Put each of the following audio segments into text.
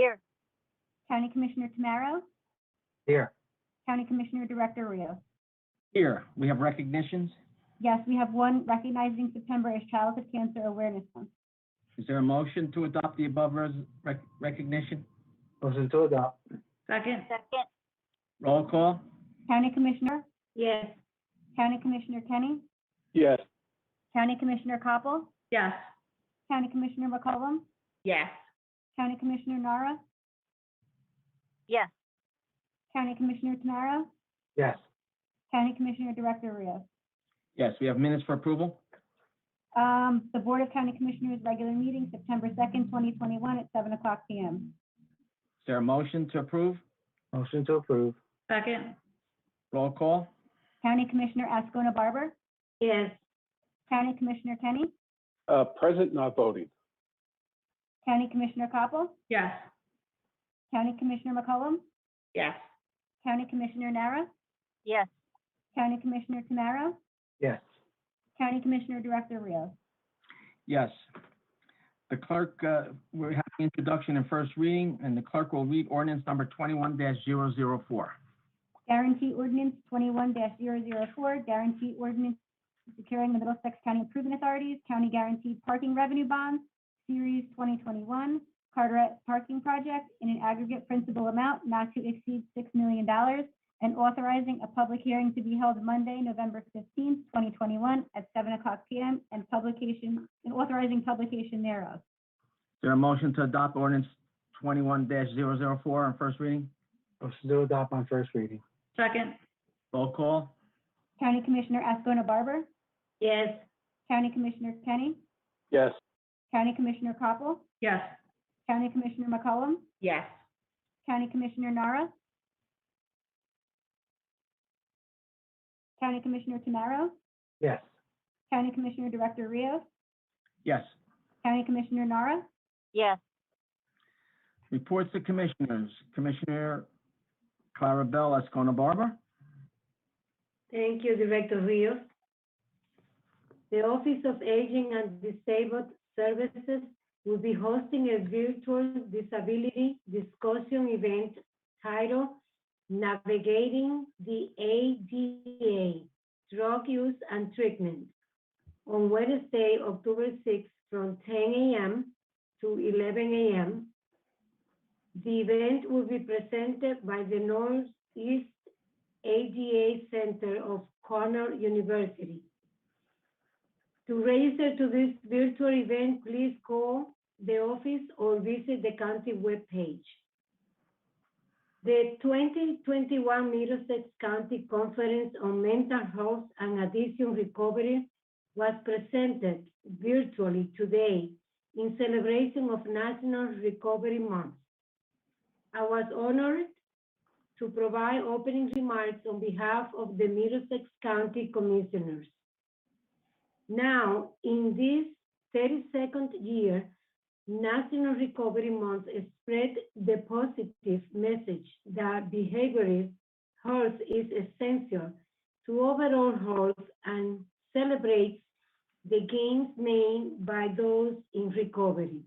Here. County Commissioner Tamaro, Here. County Commissioner Director Rios. Here, we have recognitions. Yes, we have one recognizing September as Childhood Cancer Awareness Month. Is there a motion to adopt the above recognition? Motion to adopt. Second. Second. Roll call? County Commissioner, Yes. County Commissioner Kenny, Yes. County Commissioner Koppel, Yes. County Commissioner McCollum, Yes. County Commissioner Nara, Yes. County Commissioner Tamaro, Yes. County Commissioner Director Rios. Yes, we have minutes for approval. The Board of County Commissioners regular meeting, September 2nd, 2021 at 7:00 p.m. Is there a motion to approve? Motion to approve. Second. Roll call? County Commissioner Ascona Barber, Yes. County Commissioner Kenny, Present, not voting. County Commissioner Koppel, Yes. County Commissioner McCollum, Yes. County Commissioner Nara, Yes. County Commissioner Tamaro, Yes. County Commissioner Director Rios. Yes. The clerk, we're having introduction and first reading, and the clerk will read ordinance number 21-004. Guarantee Ordinance 21-004, Guarantee Ordinance securing the Middlesex County Improvement Authority's County Guaranteed Parking Revenue Bonds, Series 2021, Carteret Parking Project in an aggregate principal amount not to exceed $6 million, and authorizing a public hearing to be held Monday, November 15th, 2021 at 7:00 p.m. and authorizing publication thereof. Is there a motion to adopt ordinance 21-004 on first reading? Motion to adopt on first reading. Second. Roll call? County Commissioner Ascona Barber, Yes. County Commissioner Kenny, Yes. County Commissioner Koppel, Yes. County Commissioner McCollum, Yes. County Commissioner Nara, County Commissioner Tamaro, Yes. County Commissioner Director Rios, Yes. County Commissioner Nara, Yes. Reports to commissioners. Commissioner Clarabelle Ascona Barber. Thank you, Director Rios. The Office of Aging and Disabled Services will be hosting a virtual disability discussion event titled Navigating the ADA, Drug Use and Treatment on Wednesday, October 6th from 10 a.m. to 11 a.m. The event will be presented by the Northeast ADA Center of Cornell University. To register to this virtual event, please call the office or visit the county webpage. The 2021 Middlesex County Conference on Mental Health and Addiction Recovery was presented virtually today in celebration of National Recovery Month. I was honored to provide opening remarks on behalf of the Middlesex County Commissioners. Now, in this 32nd year, National Recovery Month spread the positive message that behavioral health is essential to overall health and celebrates the gains made by those in recovery.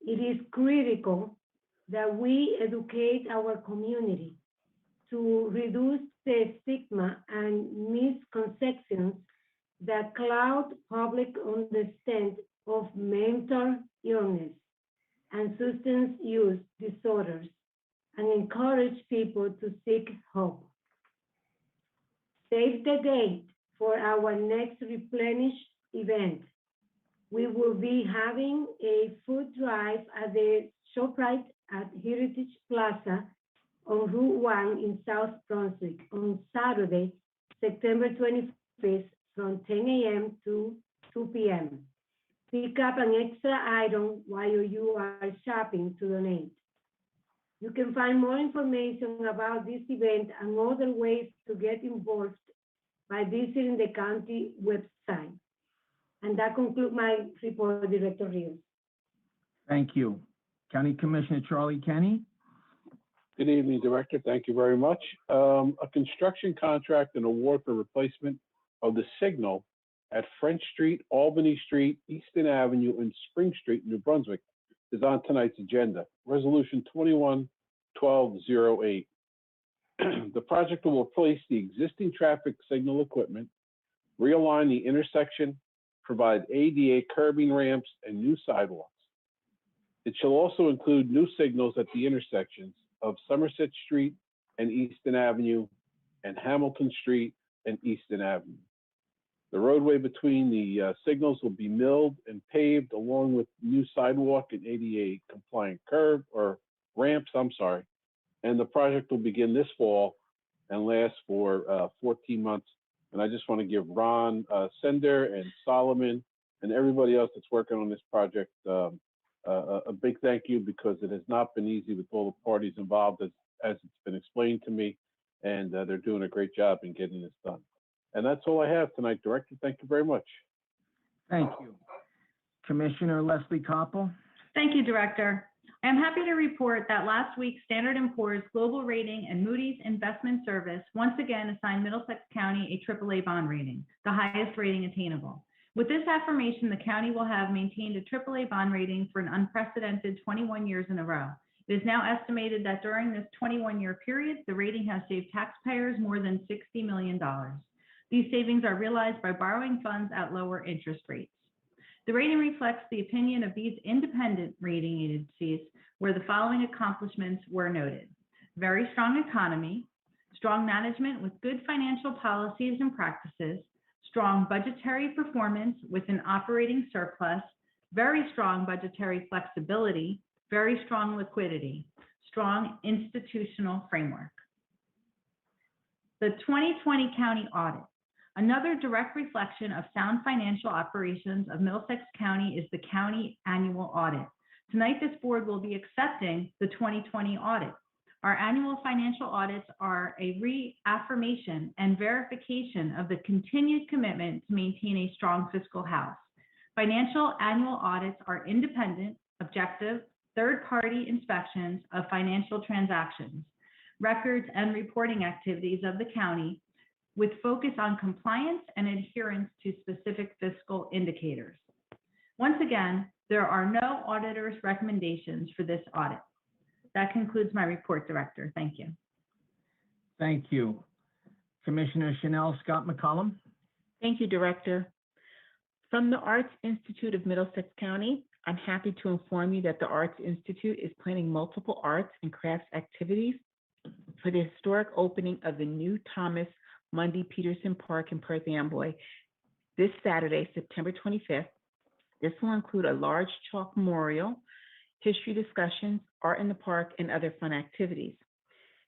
It is critical that we educate our community to reduce the stigma and misconceptions that cloud public understanding of mental illness and substance use disorders and encourage people to seek help. Save the date for our next Replenish event. We will be having a food drive at the ShopRite at Heritage Plaza on Route 1 in South Brunswick on Saturday, September 25th from 10 a.m. to 2 p.m. Pick up an extra item while you are shopping to donate. You can find more information about this event and other ways to get involved by visiting the county website. And that concludes my report, Director Rios. Thank you. County Commissioner Charlie Kenny. Good evening, Director. Thank you very much. A construction contract and award for replacement of the signal at French Street, Albany Street, Easton Avenue, and Spring Street, New Brunswick. is on tonight's agenda. Resolution 21-1208. The project will replace the existing traffic signal equipment, realign the intersection, provide ADA curbing ramps, and new sidewalks. It shall also include new signals at the intersections of Somerset Street and Easton Avenue and Hamilton Street and Easton Avenue. The roadway between the signals will be milled and paved along with new sidewalk and ADA compliant curb or ramps, and the project will begin this fall and last for 14 months. And I just want to give Ron Sender and Solomon and everybody else that's working on this project a big thank you, because it has not been easy with all the parties involved, as it's been explained to me, and they're doing a great job in getting this done. And that's all I have tonight, Director. Thank you very much. Thank you. Commissioner Leslie Koppel. Thank you, Director. I am happy to report that last week, Standard & Poor's Global Rating and Moody's Investment Service once again assigned Middlesex County a AAA bond rating, the highest rating attainable. With this affirmation, the county will have maintained a AAA bond rating for an unprecedented 21 years in a row. It is now estimated that during this 21-year period, the rating has saved taxpayers more than $60 million. These savings are realized by borrowing funds at lower interest rates. The rating reflects the opinion of these independent rating agencies, where the following accomplishments were noted: very strong economy, strong management with good financial policies and practices, strong budgetary performance with an operating surplus, very strong budgetary flexibility, very strong liquidity, strong institutional framework. The 2020 County Audit. Another direct reflection of sound financial operations of Middlesex County is the County Annual Audit. Tonight, this board will be accepting the 2020 audit. Our annual financial audits are a reaffirmation and verification of the continued commitment to maintain a strong fiscal house. Financial annual audits are independent, objective, third-party inspections of financial transactions, records, and reporting activities of the county, with focus on compliance and adherence to specific fiscal indicators. Once again, there are no auditor's recommendations for this audit. That concludes my report, Director. Thank you. Thank you. Commissioner Chanel Scott McCollum. Thank you, Director. From the Arts Institute of Middlesex County, I'm happy to inform you that the Arts Institute is planning multiple arts and crafts activities for the historic opening of the new Thomas Mundy Peterson Park in Perth Amboy this Saturday, September 25th. This will include a large chalk memorial, history discussions, art in the park, and other fun activities.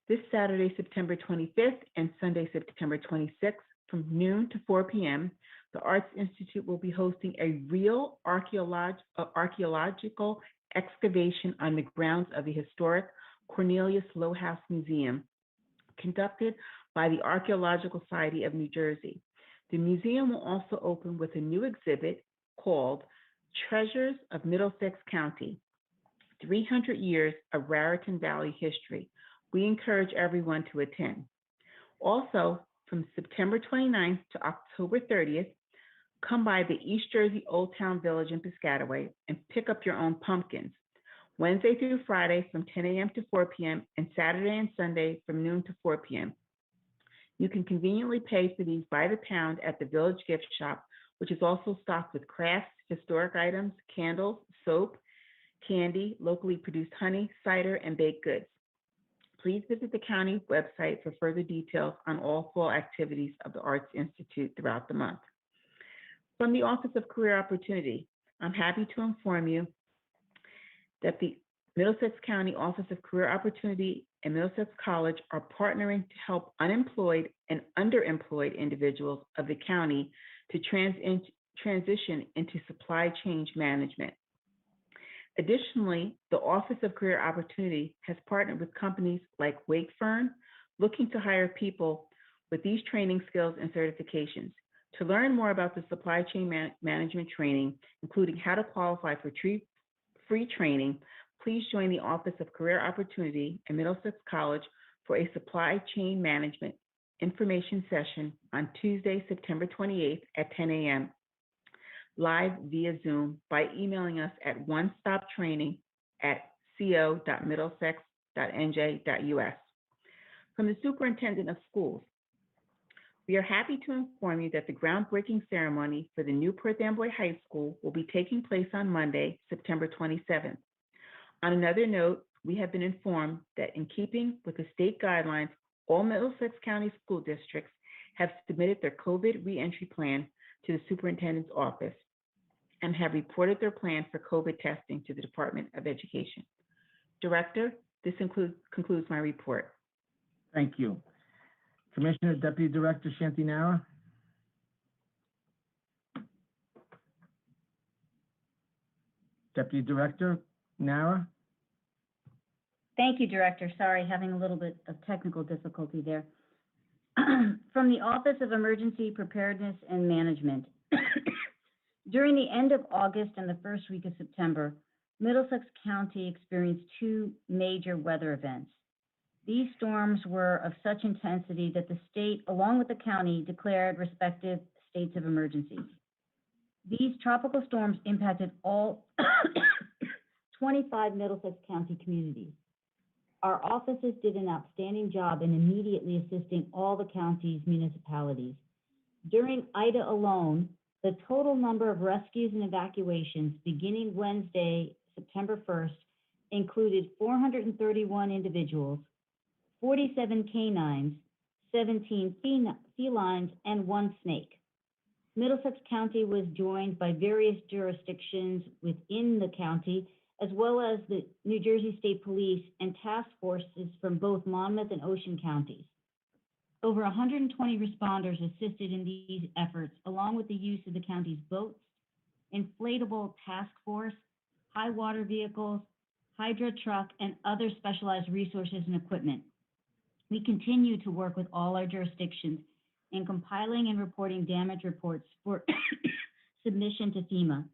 This Saturday, September 25th and Sunday, September 26th, from noon to 4 p.m., the Arts Institute will be hosting a real archaeological excavation on the grounds of the historic Cornelius Low House Museum, conducted by the Archaeological Society of New Jersey. The museum will also open with a new exhibit called Treasures of Middlesex County, 300 Years of Raritan Valley History. We encourage everyone to attend. Also, from September 29th to October 30th, come by the East Jersey Old Town Village in Piscataway and pick up your own pumpkins. Wednesday through Friday from 10 a.m. to 4 p.m. and Saturday and Sunday from noon to 4 p.m. You can conveniently pay for these by the pound at the Village Gift Shop, which is also stocked with crafts, historic items, candles, soap, candy, locally produced honey, cider, and baked goods. Please visit the county website for further details on all fall activities of the Arts Institute throughout the month. From the Office of Career Opportunity, I'm happy to inform you that the Middlesex County Office of Career Opportunity and Middlesex College are partnering to help unemployed and underemployed individuals of the county to transition into supply chain management. Additionally, the Office of Career Opportunity has partnered with companies like Wakefern, looking to hire people with these training skills and certifications. To learn more about the supply chain management training, including how to qualify for free training, please join the Office of Career Opportunity at Middlesex College for a supply chain management information session on Tuesday, September 28th at 10 a.m. live via Zoom by emailing us at onestoptraining at co.middlesex.nj.us. From the Superintendent of Schools, we are happy to inform you that the groundbreaking ceremony for the new Perth Amboy High School will be taking place on Monday, September 27th. On another note, we have been informed that in keeping with the state guidelines, all Middlesex County school districts have submitted their COVID reentry plan to the superintendent's office and have reported their plan for COVID testing to the Department of Education. Director, this concludes my report. Thank you. Commissioner Deputy Director Shantinara. Deputy Director Nara. Thank you, Director. Sorry, having a little bit of technical difficulty there. From the Office of Emergency Preparedness and Management, during the end of August and the first week of September, Middlesex County experienced two major weather events. These storms were of such intensity that the state, along with the county, declared respective states of emergency. These tropical storms impacted all 25 Middlesex County communities. Our offices did an outstanding job in immediately assisting all the county's municipalities. During Ida alone, the total number of rescues and evacuations beginning Wednesday, September 1st, included 431 individuals, 47 canines, 17 felines, and 1 snake. Middlesex County was joined by various jurisdictions within the county, as well as the New Jersey State Police and task forces from both Monmouth and Ocean counties. Over 120 responders assisted in these efforts, along with the use of the county's boats, inflatable task force, high water vehicles, hydro truck, and other specialized resources and equipment. We continue to work with all our jurisdictions in compiling and reporting damage reports for submission to FEMA.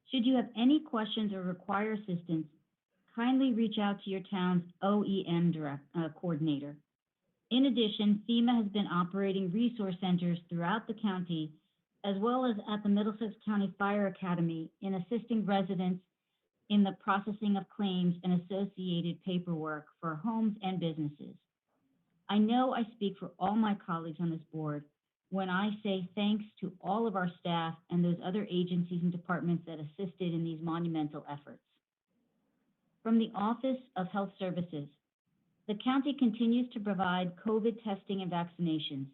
Should you have any questions or require assistance, kindly reach out to your town's OEM coordinator. In addition, FEMA has been operating resource centers throughout the county, as well as at the Middlesex County Fire Academy, in assisting residents in the processing of claims and associated paperwork for homes and businesses. I know I speak for all my colleagues on this board when I say thanks to all of our staff and those other agencies and departments that assisted in these monumental efforts. From the Office of Health Services, the county continues to provide COVID testing and vaccinations.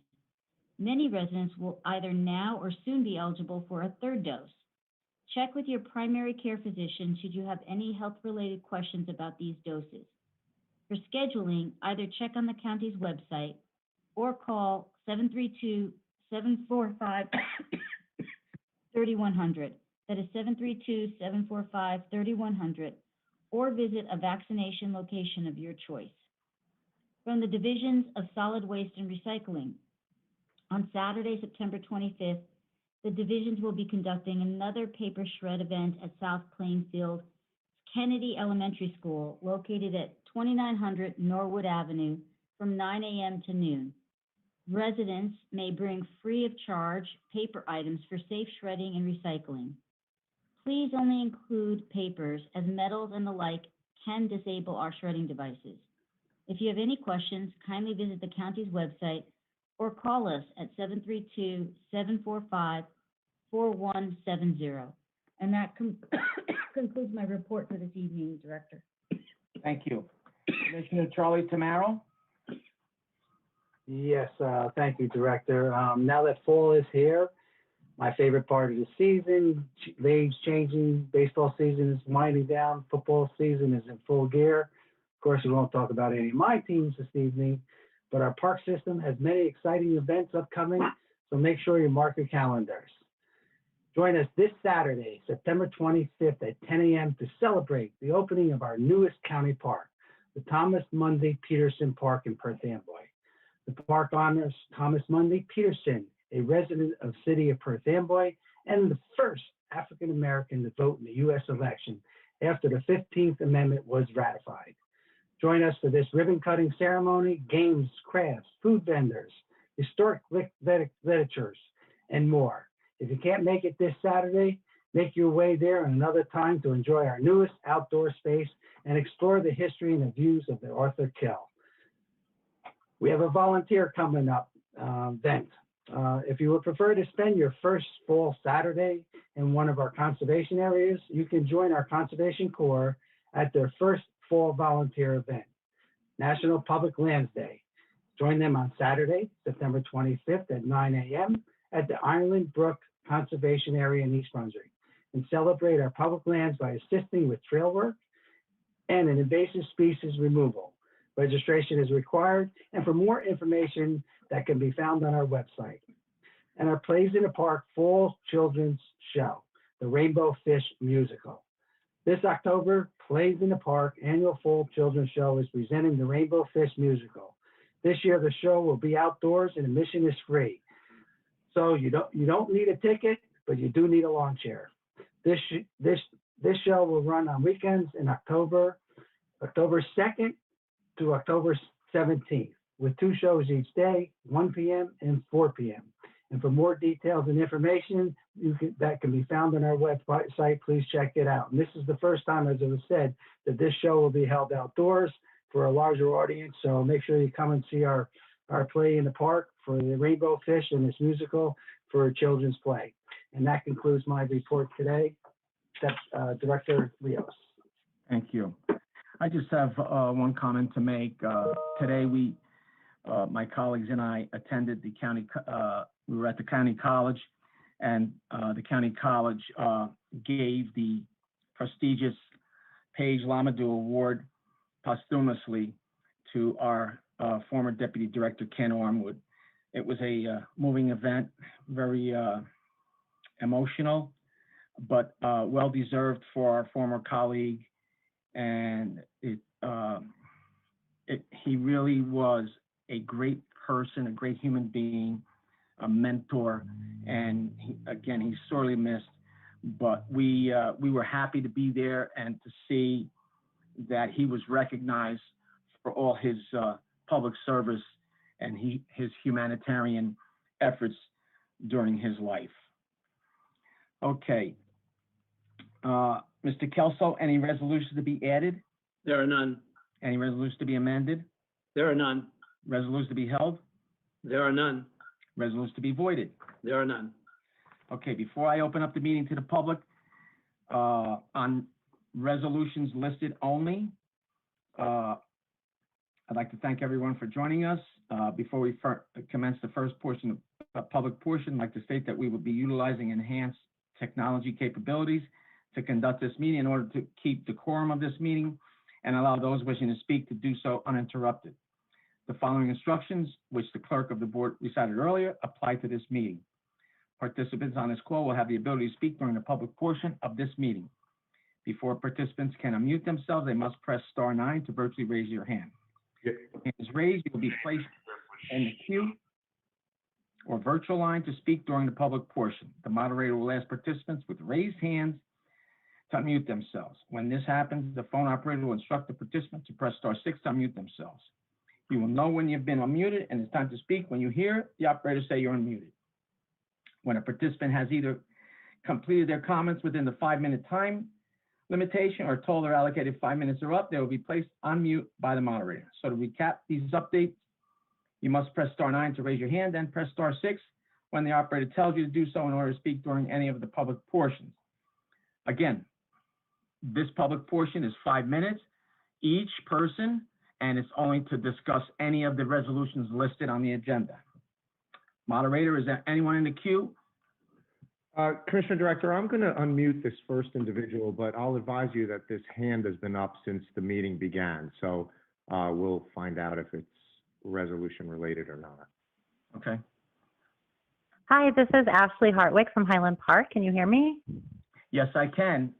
Many residents will either now or soon be eligible for a third dose. Check with your primary care physician should you have any health-related questions about these doses. For scheduling, either check on the county's website or call 732-745-3100. That is 732-745-3100, or visit a vaccination location of your choice. From the Divisions of Solid Waste and Recycling, on Saturday, September 25th, the divisions will be conducting another paper shred event at South Plainfield Kennedy Elementary School, located at 2900 Norwood Avenue, from 9 a.m. to noon. Residents may bring free of charge paper items for safe shredding and recycling. Please only include papers, as metals and the like can disable our shredding devices. If you have any questions, kindly visit the county's website or call us at 732-745-4170. And that concludes my report for this evening, Director. Thank you. Commissioner Charlie Tamaro. Yes, thank you, Director. Now that fall is here, my favorite part of the season, leaves changing, baseball season is winding down, football season is in full gear. Of course, we won't talk about any of my teams this evening, but our park system has many exciting events upcoming, so make sure you mark your calendars. Join us this Saturday, September 25th at 10 a.m. to celebrate the opening of our newest county park, the Thomas Mundy Peterson Park in Perth Amboy. The park honors Thomas Mundy Peterson, a resident of the city of Perth Amboy and the first African-American to vote in the U.S. election after the 15th Amendment was ratified. Join us for this ribbon-cutting ceremony, games, crafts, food vendors, historic literatures, and more. If you can't make it this Saturday, Make your way there another time to enjoy our newest outdoor space and explore the history and the views of the Arthur Kill. We have a volunteer coming up event. If you would prefer to spend your first fall Saturday in one of our conservation areas, you can join our Conservation Corps at their first fall volunteer event, National Public Lands Day. Join them on Saturday, September 25th at 9 a.m. at the Ireland Brook Conservation Area in East Brunswick, and celebrate our public lands by assisting with trail work and an invasive species removal. Registration is required, and for more information that can be found on our website. And our Plays in the Park Fall Children's Show, the Rainbow Fish Musical. This October, Plays in the Park annual Fall Children's Show is presenting the Rainbow Fish Musical. This year, the show will be outdoors and admission is free. So you don't need a ticket, but you do need a lawn chair. This show will run on weekends in October 2nd to October 17th, with 2 shows each day, 1 p.m. and 4 p.m. And for more details and information that can be found on our website, please check it out. And this is the first time, as it was said, that this show will be held outdoors for a larger audience. So make sure you come and see our play in the park for the Rainbow Fish and this musical for children's play. And that concludes my report today. That's Director Rios. Thank you. I just have one comment to make. Today, my colleagues and I attended the county, we were at the county college, and the county college gave the prestigious Paige Lamadou Award posthumously to our former Deputy Director, Ken Ormwood. It was a moving event, very emotional, but well-deserved for our former colleague. And he really was a great person, a great human being, a mentor, and he's sorely missed. But we were happy to be there and to see that he was recognized for all his public service and his humanitarian efforts during his life. Okay. Mr. Kelso, any resolutions to be added? There are none. Any resolutions to be amended? There are none. Resolutions to be held? There are none. Resolutions to be voided? There are none. Okay, before I open up the meeting to the public, on resolutions listed only, I'd like to thank everyone for joining us. Before we commence the first portion of public portion, I'd like to state that we will be utilizing enhanced technology capabilities to conduct this meeting in order to keep the quorum of this meeting and allow those wishing to speak to do so uninterrupted. The following instructions, which the clerk of the board recited earlier, apply to this meeting. Participants on this call will have the ability to speak during the public portion of this meeting. Before participants can unmute themselves, they must press *9 to virtually raise your hand. If your hand is raised, you will be placed in the queue or virtual line to speak during the public portion. The moderator will ask participants with raised hands to unmute themselves. When this happens, the phone operator will instruct the participant to press *6 to unmute themselves. You will know when you've been unmuted and it's time to speak when you hear the operator say you're unmuted. When a participant has either completed their comments within the 5-minute time limitation or told their allocated 5 minutes are up, they will be placed on mute by the moderator. So to recap these updates, you must press *9 to raise your hand, then press *6 when the operator tells you to do so in order to speak during any of the public portions. Again, this public portion is 5 minutes each person, and it's only to discuss any of the resolutions listed on the agenda. Moderator, is there anyone in the queue? Commissioner Director, I'm going to unmute this first individual, but I'll advise you that this hand has been up since the meeting began. So we'll find out if it's resolution related or not. Okay. Hi, this is Ashley Hartwick from Highland Park. Can you hear me? Yes, I can.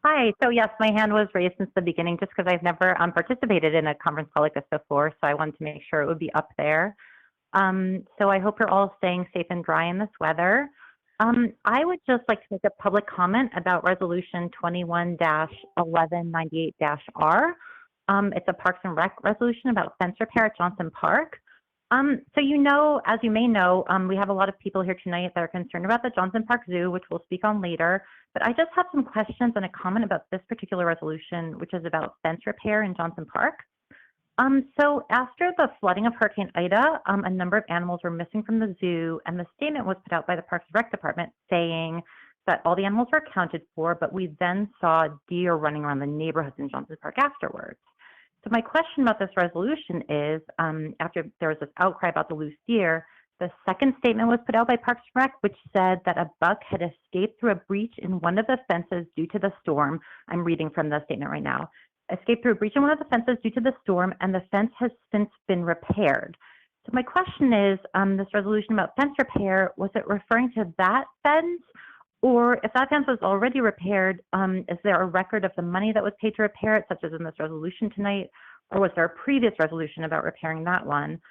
Hi. So yes, my hand was raised since the beginning just because I've never participated in a conference call like this before. So I wanted to make sure it would be up there. So I hope you're all staying safe and dry in this weather. I would just like to make a public comment about Resolution 21-1198-R. It's a Parks and Rec resolution about fence repair at Johnson Park. So you know, as you may know, we have a lot of people here tonight that are concerned about the Johnson Park Zoo, which we'll speak on later, But I just have some questions and a comment about this particular resolution, which is about fence repair in Johnson Park. So after the flooding of Hurricane Ida, a number of animals were missing from the zoo, and the statement was put out by the Parks and Rec Department saying that all the animals were accounted for, but we then saw deer running around the neighborhoods in Johnson Park afterwards. So my question about this resolution is, after there was this outcry about the loose deer, the second statement was put out by Parks and Rec, which said that a buck had escaped through a breach in one of the fences due to the storm. I'm reading from the statement right now. Escaped through a breach in one of the fences due to the storm, and the fence has since been repaired. So my question is, this resolution about fence repair, was it referring to that fence? Or if that fence was already repaired, is there a record of the money that was paid to repair it, such as in this resolution tonight? Or was there a previous resolution about repairing that one?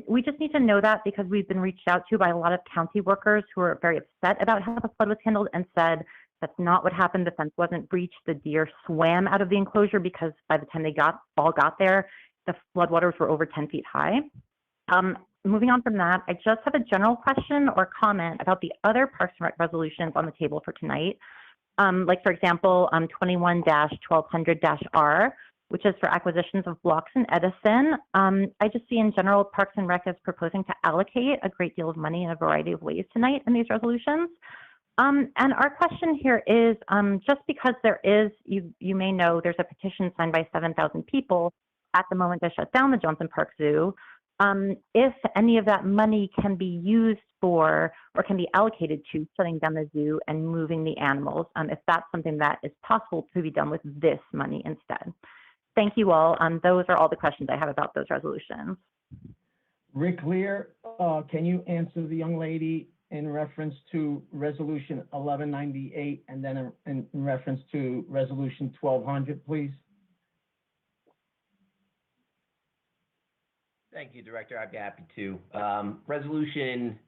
We just need to know that because we've been reached out to by a lot of county workers who are very upset about how the flood was handled and said that's not what happened. The fence wasn't breached. The deer swam out of the enclosure because by the time they all got there, the floodwaters were over 10 feet high. Moving on from that, I just have a general question or comment about the other Parks and Rec resolutions on the table for tonight. Like for example, 21-1200-R, which is for acquisitions of blocks in Edison. I just see in general Parks and Rec is proposing to allocate a great deal of money in a variety of ways tonight in these resolutions. And our question here is, just because there is, you may know, there's a petition signed by 7,000 people at the moment to shut down the Johnson Park Zoo, if any of that money can be used for or can be allocated to shutting down the zoo and moving the animals, if that's something that is possible to be done with this money instead. Thank you all. Those are all the questions I have about those resolutions. Rick Lear, can you answer the young lady in reference to Resolution 1198 and then in reference to Resolution 1200, please? Thank you, Director. I'd be happy to. Resolution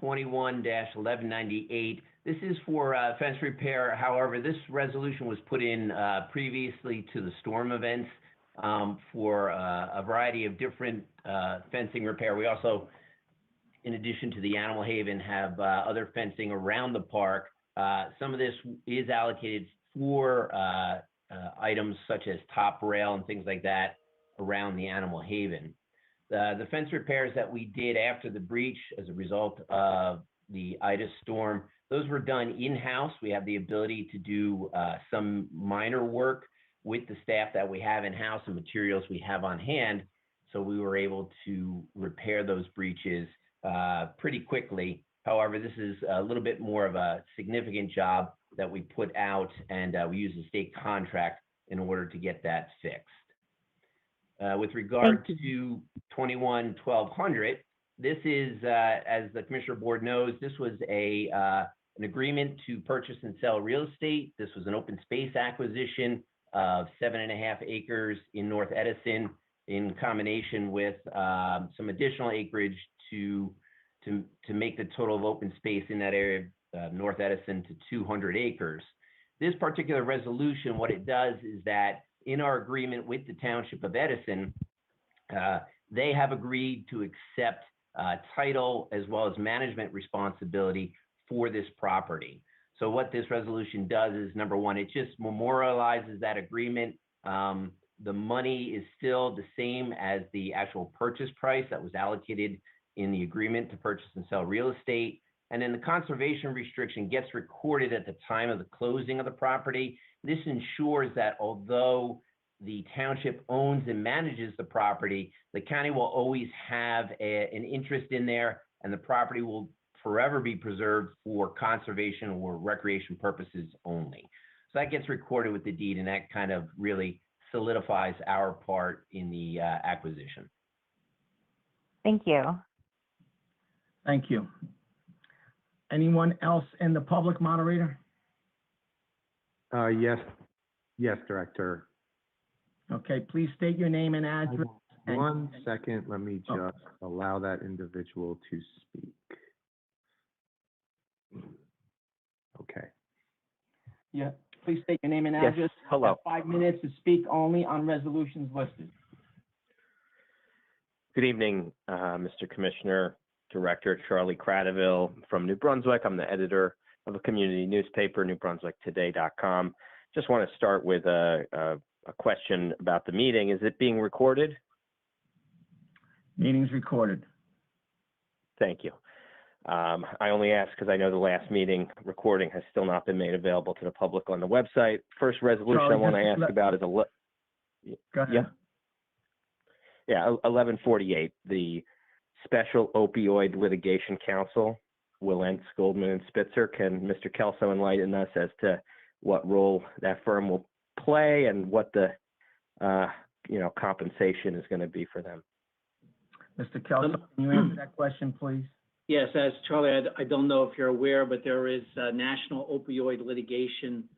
21-1198. This is for fence repair. However, this resolution was put in previously to the storm events for a variety of different fencing repair. We also, in addition to the Animal Haven, have other fencing around the park. Some of this is allocated for items such as top rail and things like that around the Animal Haven. The fence repairs that we did after the breach as a result of the Ida storm, those were done in-house. We have the ability to do some minor work with the staff that we have in-house and materials we have on hand. So we were able to repair those breaches pretty quickly. However, this is a little bit more of a significant job that we put out, and we use a state contract in order to get that fixed. With regard to 21-1200, this is, as the Commissioner Board knows, this was an agreement to purchase and sell real estate. This was an open space acquisition of 7.5 acres in North Edison in combination with some additional acreage to make the total of open space in that area of North Edison to 200 acres. This particular resolution, what it does is that in our agreement with the Township of Edison, they have agreed to accept title as well as management responsibility for this property. So what this resolution does is, number one, it just memorializes that agreement. The money is still the same as the actual purchase price that was allocated in the agreement to purchase and sell real estate. And then the conservation restriction gets recorded at the time of the closing of the property. This ensures that although the township owns and manages the property, the county will always have an interest in there, and the property will forever be preserved for conservation or recreation purposes only. So that gets recorded with the deed, and that kind of really solidifies our part in the acquisition. Thank you. Thank you. Anyone else in the public, moderator? Yes, Director. Okay, please state your name and address. One second, let me just allow that individual to speak. Okay. Yeah, please state your name and address. Yes, hello. You have 5 minutes to speak only on resolutions listed. Good evening, Mr. Commissioner, Director Charlie Cradaville from New Brunswick. I'm the editor of a community newspaper, NewBrunswickToday.com. Just want to start with a question about the meeting. Is it being recorded? Meeting's recorded. Thank you. I only ask because I know the last meeting recording has still not been made available to the public on the website. First resolution Charlie, I want to just ask about is Go ahead. Yeah, 1148, the Special Opioid Litigation Council, Willents, Goldman, and Spitzer. Can Mr. Kelso enlighten us as to what role that firm will play and what the compensation is going to be for them? Mr. Kelso, can you answer that question, please? Yes, as Charlie, I don't know if you're aware, but there is national opioid litigation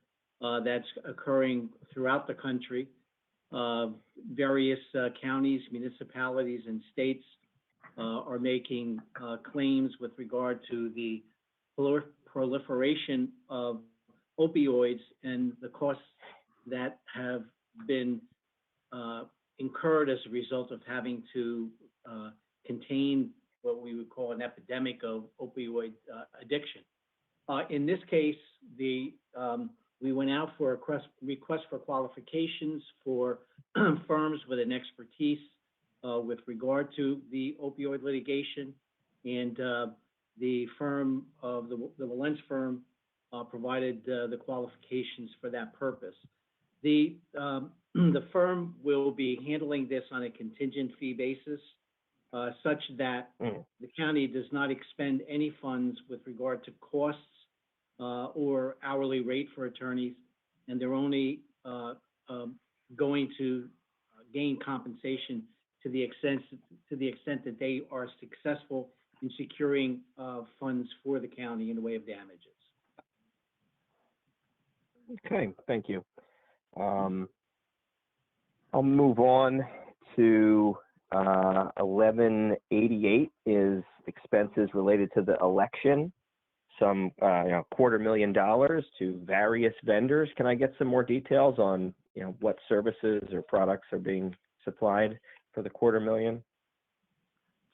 that's occurring throughout the country. Various counties, municipalities, and states are making claims with regard to the proliferation of opioids and the costs that have been incurred as a result of having to contain what we would call an epidemic of opioid addiction. In this case, we went out for a request for qualifications for firms with an expertise with regard to the opioid litigation, and the firm of the Willents firm provided the qualifications for that purpose. The firm will be handling this on a contingent fee basis, such that the county does not expend any funds with regard to costs or hourly rate for attorneys, and they're only going to gain compensation to the extent that they are successful in securing funds for the county in the way of damages. Okay, thank you. I'll move on to 1188 is expenses related to the election. Some $250,000 to various vendors. Can I get some more details on what services or products are being supplied for the $250,000?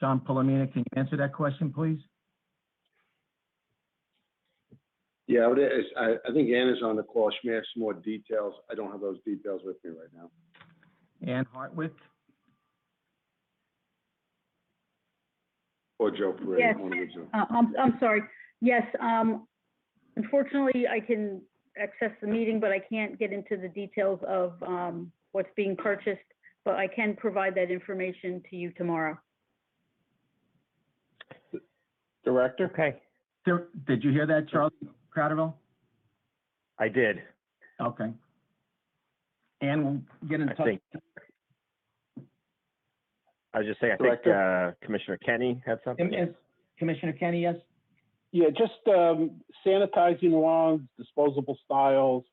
John Palomino, can you answer that question, please? Yeah, I think Anna's on the call. She may have some more details. I don't have those details with me right now. Ann Hartwick? Or Joe Perez. Yes. One of the two. I'm sorry. Yes, unfortunately, I can access the meeting, but I can't get into the details of what's being purchased, but I can provide that information to you tomorrow. Director? Okay. Did you hear that, Charlie Crowderville? I did. Okay. Ann will get in touch. I was just saying, I think Commissioner Kenny had something. Commissioner Kenny, yes? Yeah, just sanitizing wands, disposable styles,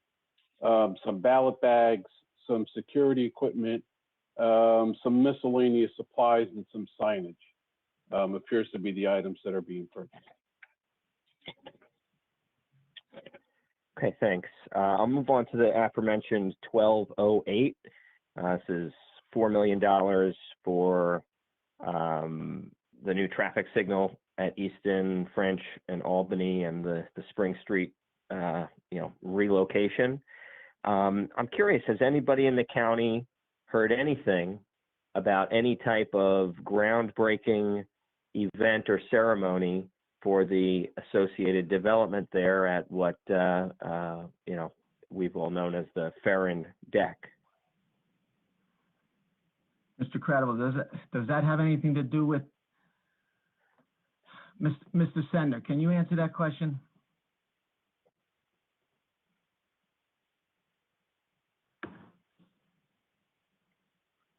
some ballot bags, some security equipment, some miscellaneous supplies, and some signage. Appears to be the items that are being purchased. Okay, thanks. I'll move on to the aforementioned 1208. This is $4 million for the new traffic signal at Easton, French, and Albany, and the Spring Street, relocation. I'm curious, has anybody in the county heard anything about any type of groundbreaking event or ceremony for the associated development there at what we've all known as the Ferrin Deck? Mr. Credible, does that have anything to do with Mr. Sender? Can you answer that question?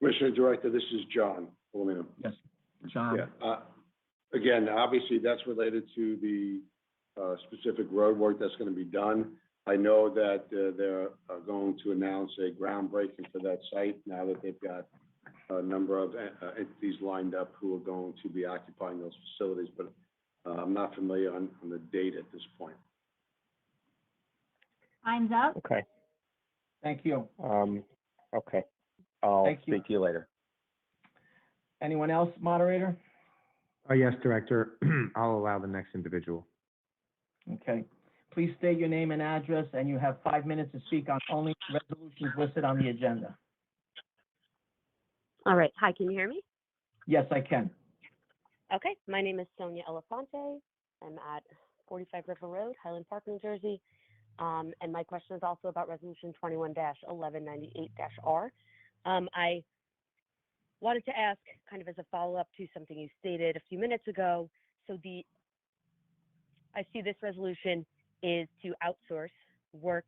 Commissioner Director, this is John Palomino. Yes, John. Yeah. Again, obviously, that's related to the specific road work that's going to be done. I know that they're going to announce a groundbreaking for that site now that they've got a number of entities lined up who are going to be occupying those facilities, but I'm not familiar on the date at this point. Time's up. Okay. Thank you. Okay. I'll speak to you later. Anyone else, moderator? Yes, Director. I'll allow the next individual. Okay. Please state your name and address, and you have 5 minutes to speak on only resolutions listed on the agenda. All right. Hi, can you hear me? Yes, I can. Okay. My name is Sonia Elefante. I'm at 45 River Road, Highland Park, New Jersey. And my question is also about Resolution 21-1198-R. I wanted to ask, kind of as a follow-up to something you stated a few minutes ago. So I see this resolution is to outsource work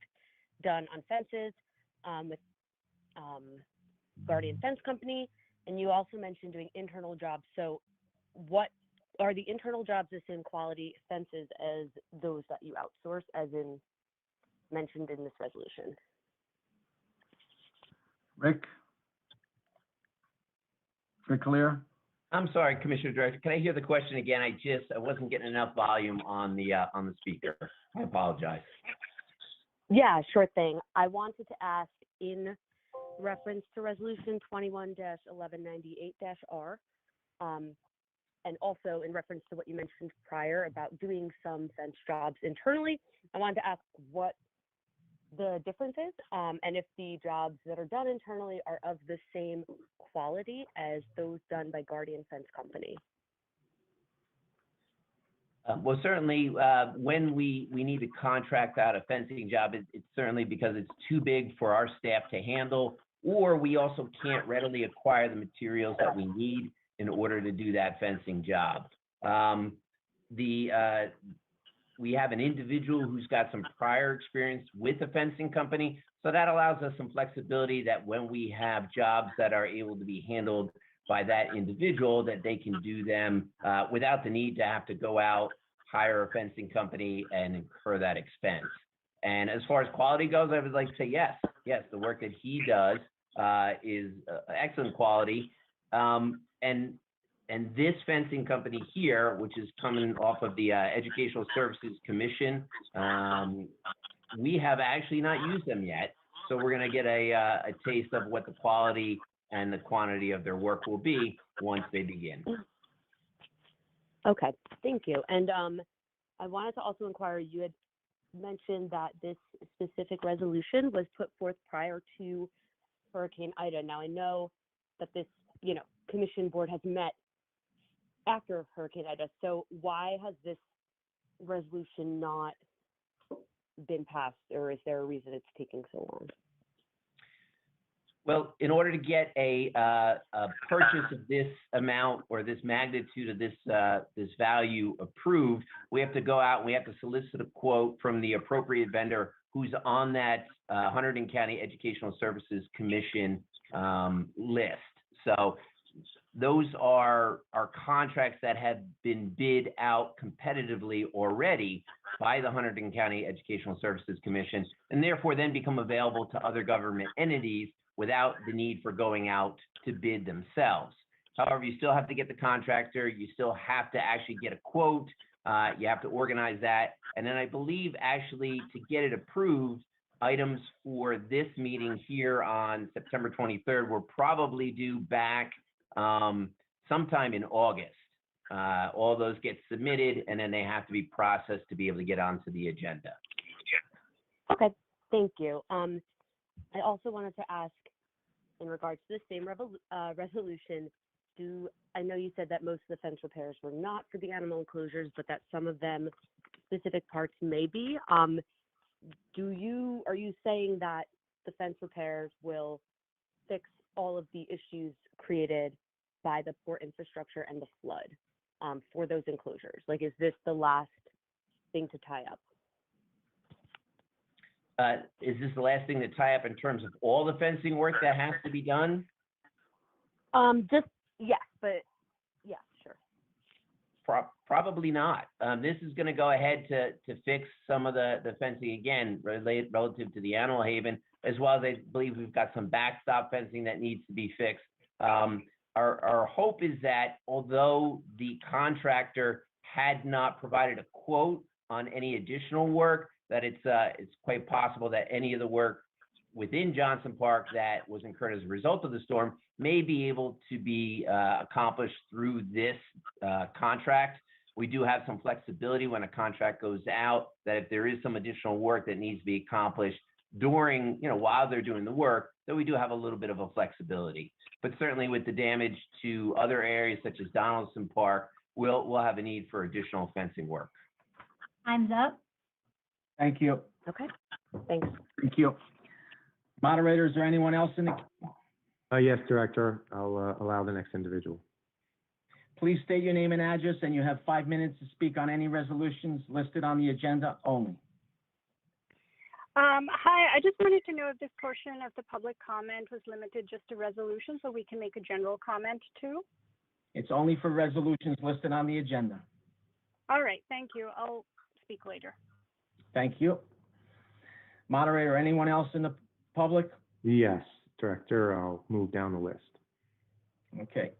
done on fences with Guardian Fence Company, and you also mentioned doing internal jobs. So what are the internal jobs the same quality fences as those that you outsource, as in mentioned in this resolution? Rick Clear? I'm sorry, Commissioner Director. Can I hear the question again? I wasn't getting enough volume on the speaker. I apologize. Yeah, sure thing. I wanted to ask, in reference to Resolution 21-1198-R, and also in reference to what you mentioned prior about doing some fence jobs internally, I wanted to ask what the difference is, and if the jobs that are done internally are of the same quality as those done by Guardian Fence Company. Well, certainly, when we need to contract out a fencing job, it's certainly because it's too big for our staff to handle, or we also can't readily acquire the materials that we need in order to do that fencing job. We have an individual who's got some prior experience with a fencing company, so that allows us some flexibility that when we have jobs that are able to be handled by that individual, that they can do them without the need to have to go out, hire a fencing company, and incur that expense. And as far as quality goes, I would like to say yes, the work that he does is excellent quality. And this fencing company here, which is coming off of the Educational Services Commission, we have actually not used them yet. So we're going to get a taste of what the quality and the quantity of their work will be once they begin. Okay, thank you. And I wanted to also inquire, you had mentioned that this specific resolution was put forth prior to Hurricane Ida. Now, I know that this, commission board has met after Hurricane Ida. So why has this resolution not been passed, or is there a reason it's taking so long? Well, in order to get a purchase of this amount or this magnitude of this value approved, we have to go out and we have to solicit a quote from the appropriate vendor who's on that Hunterdon County Educational Services Commission list. So those are contracts that have been bid out competitively already by the Hunterdon County Educational Services Commission, and therefore then become available to other government entities without the need for going out to bid themselves. However, you still have to get the contractor, you still have to actually get a quote, you have to organize that, and then I believe actually to get it approved, items for this meeting here on September 23rd were probably due back sometime in August. All those get submitted and then they have to be processed to be able to get onto the agenda. Okay, thank you. I also wanted to ask, in regards to the same resolution, I know you said that most of the fence repairs were not for the animal enclosures, but that some of them, specific parts may be. Are you saying that the fence repairs will fix all of the issues created by the poor infrastructure and the flood for those enclosures? Like, is this the last thing to tie up? Is this the last thing to tie up in terms of all the fencing work that has to be done? Yes, but yeah, sure. Probably not. This is going to go ahead to fix some of the fencing again relative to the animal haven, as well as I believe we've got some backstop fencing that needs to be fixed. Our hope is that although the contractor had not provided a quote on any additional work, that it's quite possible that any of the work within Johnson Park that was incurred as a result of the storm may be able to be accomplished through this contract, We do have some flexibility when a contract goes out, that if there is some additional work that needs to be accomplished during, while they're doing the work, that we do have a little bit of a flexibility. But certainly with the damage to other areas such as Donaldson Park, we'll have a need for additional fencing work. Time's up. Thank you. Okay, thanks. Thank you. Moderator, is there anyone else in the? Yes, Director, I'll allow the next individual. Please state your name and address, and you have 5 minutes to speak on any resolutions listed on the agenda only. Hi, I just wanted to know if this portion of the public comment was limited just to resolutions, so we can make a general comment too. It's only for resolutions listed on the agenda. All right, thank you. I'll speak later. Thank you. Moderator, anyone else in the public? Yes, Director, I'll move down the list. Okay.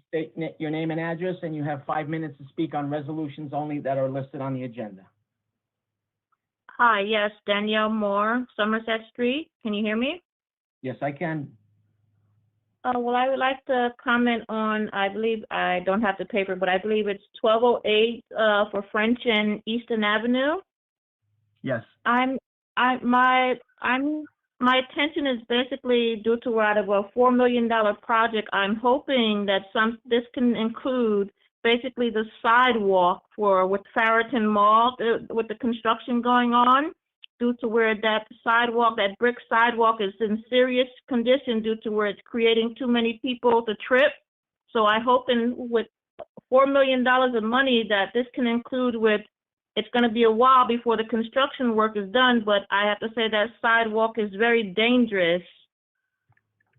State your name and address, and you have 5 minutes to speak on resolutions only that are listed on the agenda. Hi, yes, Danielle Moore, Somerset Street. Can you hear me? Yes, I can. Well, I would like to comment on, I believe, I don't have the paper, but I believe it's 1208 for French and Eastern Avenue. Yes. My attention is basically due to out of a $4 million project. I'm hoping that this can include basically the sidewalk with Farrington Mall, with the construction going on, due to where that brick sidewalk is in serious condition due to where it's creating too many people to trip. So I hope with $4 million of money that this can include it's going to be a while before the construction work is done, but I have to say that sidewalk is very dangerous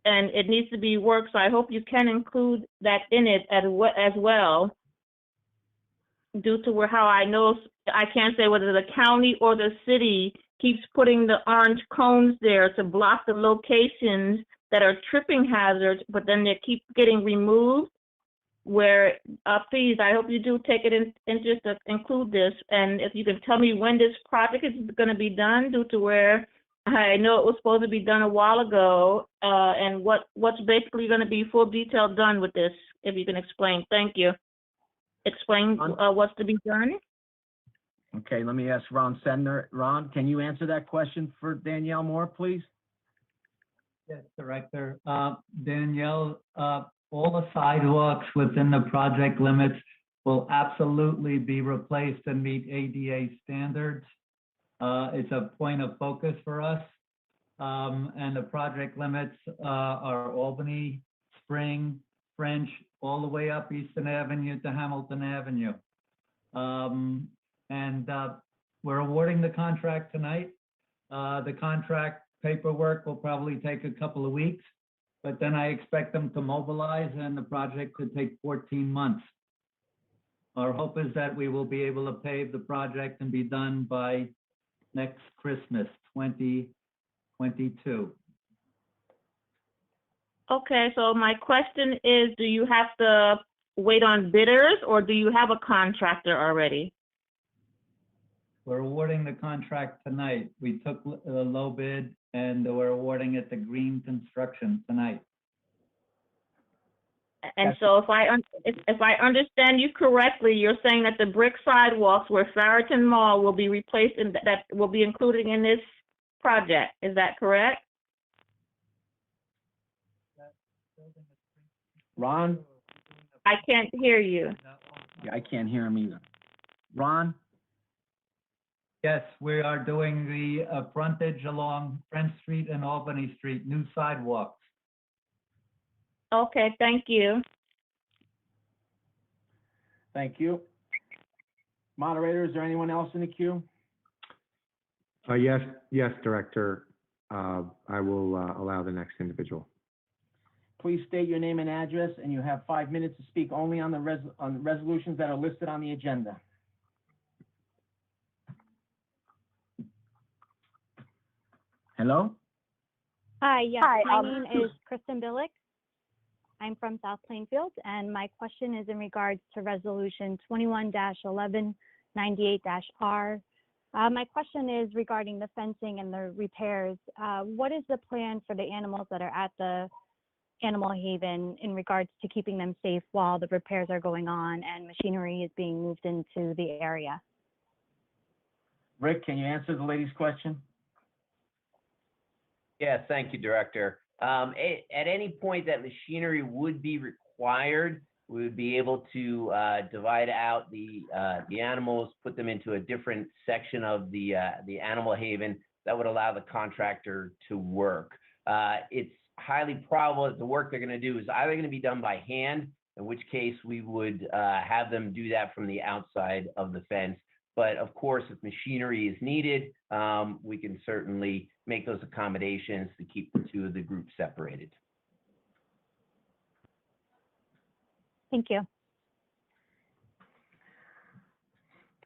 and it needs to be worked. So I hope you can include that in it as well, due to how I know, I can't say whether the county or the city keeps putting the orange cones there to block the locations that are tripping hazards, but then they keep getting removed. Please, I hope you do take it in interest to include this. And if you can tell me when this project is going to be done, due to where I know it was supposed to be done a while ago, and what's basically going to be full detail done with this, if you can explain. Thank you. Explain what's to be done. Okay, let me ask Ron Sedner. Ron, can you answer that question for Danielle Moore, please? Yes, Director. Danielle, all the sidewalks within the project limits will absolutely be replaced and meet ADA standards. It's a point of focus for us. And the project limits are Albany, Spring, French, all the way up Eastern Avenue to Hamilton Avenue. We're awarding the contract tonight. The contract paperwork will probably take a couple of weeks, but then I expect them to mobilize and the project could take 14 months. Our hope is that we will be able to pave the project and be done by next Christmas, 2022. Okay, so my question is, do you have to wait on bidders or do you have a contractor already? We're awarding the contract tonight. We took the low bid and we're awarding it to Green Construction tonight. And so if I understand you correctly, you're saying that the brick sidewalks where Farrington Mall will be replaced and that will be included in this project. Is that correct? Ron? I can't hear you. Yeah, I can't hear him either. Ron? Yes, we are doing the frontage along French Street and Albany Street, new sidewalks. Okay, thank you. Thank you. Moderator, is there anyone else in the queue? Yes, Director. I will allow the next individual. Please state your name and address, and you have 5 minutes to speak only on the resolutions that are listed on the agenda. Hello? Hi, yes, my name is Kristen Billick. I'm from South Plainfield, and my question is in regards to Resolution 21-1198-R. My question is regarding the fencing and the repairs. What is the plan for the animals that are at the Animal Haven in regards to keeping them safe while the repairs are going on and machinery is being moved into the area. Rick, can you answer the lady's question? Yes, thank you, Director. At any point that machinery would be required, we would be able to divide out the animals, put them into a different section of the animal haven that would allow the contractor to work. It's highly probable that the work they're going to do is either going to be done by hand, in which case we would have them do that from the outside of the fence. But of course, if machinery is needed, we can certainly make those accommodations to keep the two of the groups separated. Thank you.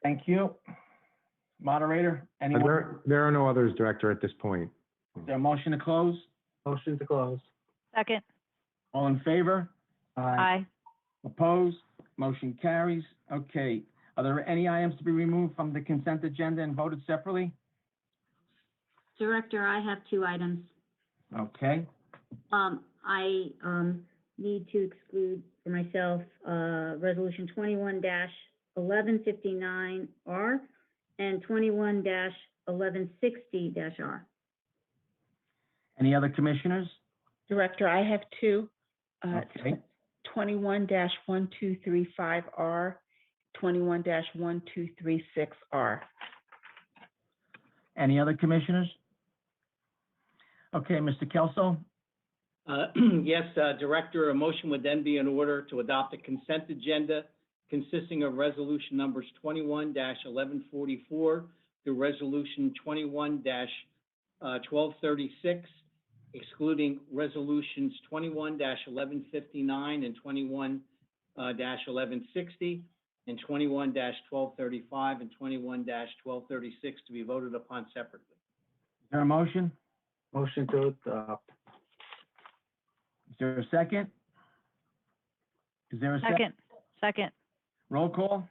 Thank you. Moderator, anyone? There are no others, Director, at this point. Is there a motion to close? Motion to close. Second. All in favor? Aye. Opposed? Motion carries. Okay. Are there any items to be removed from the consent agenda and voted separately? Director, I have 2 items. Okay. I need to exclude for myself Resolution 21-1159R and 21-1160-R. Any other commissioners? Director, I have 2. Okay. 21-1235R, 21-1236R. Any other commissioners? Okay, Mr. Kelso? Yes, Director, a motion would then be in order to adopt a consent agenda consisting of resolution numbers 21-1144 through resolution 21-1236, excluding resolutions 21-1159 and 21-1160, and 21-1235 and 21-1236 to be voted upon separately. Is there a motion? Motion to adopt. Is there a second? Is there a second? Second. Roll call?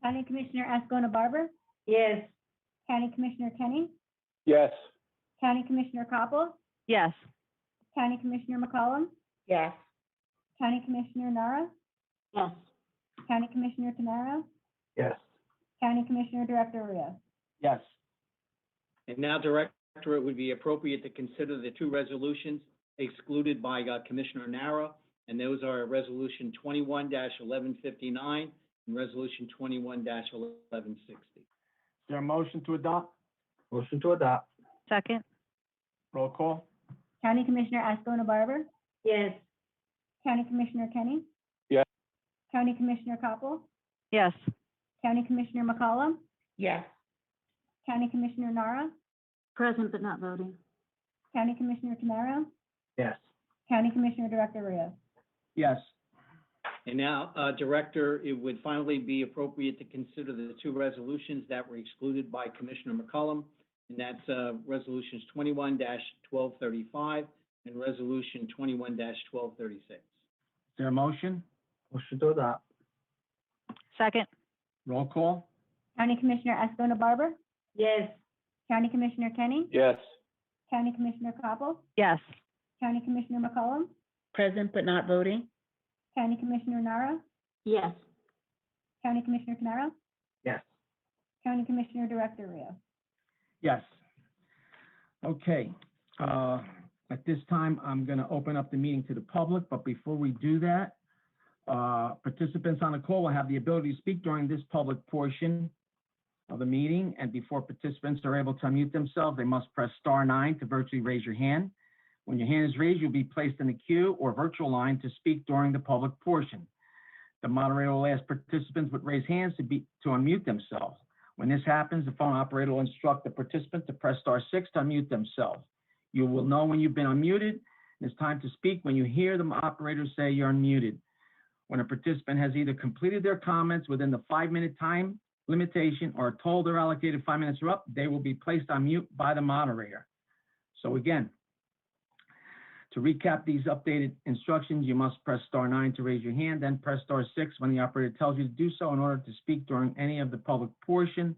County Commissioner Ascona Barber, Yes. County Commissioner Kenny, Yes. County Commissioner Koppel, Yes. County Commissioner McCollum, Yes. County Commissioner Nara, Yes. County Commissioner Tamara, Yes. County Commissioner Director Rios. Yes. And now, Director, it would be appropriate to consider the 2 resolutions excluded by Commissioner Nara, and those are Resolution 21-1159 and Resolution 21-1160. Is there a motion to adopt? Motion to adopt. Second. Roll call? County Commissioner Ascona Barber, Yes. County Commissioner Kenny, Yes. County Commissioner Koppel, Yes. County Commissioner McCollum, Yes. County Commissioner Nara, Present but not voting. County Commissioner Tamara, Yes. County Commissioner Director Rios. Yes. And now, Director, it would finally be appropriate to consider the 2 resolutions that were excluded by Commissioner McCollum, and that's Resolutions 21-1235 and Resolution 21-1236. Is there a motion? Motion to adopt. Second. Roll call? County Commissioner Ascona Barber, Yes. County Commissioner Kenny, Yes. County Commissioner Koppel, Yes. County Commissioner McCollum, Present but not voting? County Commissioner Nara, Yes. County Commissioner Tamara, Yes. County Commissioner Director Rios. Yes. Okay. At this time, I'm going to open up the meeting to the public, but before we do that, participants on the call will have the ability to speak during this public portion of the meeting, and before participants are able to unmute themselves, they must press *9 to virtually raise your hand. When your hand is raised, you'll be placed in the queue or virtual line to speak during the public portion. The moderator will ask participants with raised hands to unmute themselves. When this happens, the phone operator will instruct the participant to press *6 to unmute themselves. You will know when you've been unmuted, and it's time to speak when you hear the operator say you're unmuted. When a participant has either completed their comments within the 5-minute time limitation or told their allocated 5 minutes are up, they will be placed on mute by the moderator. So again, to recap these updated instructions, you must press *9 to raise your hand, then press *6 when the operator tells you to do so in order to speak during any of the public portion.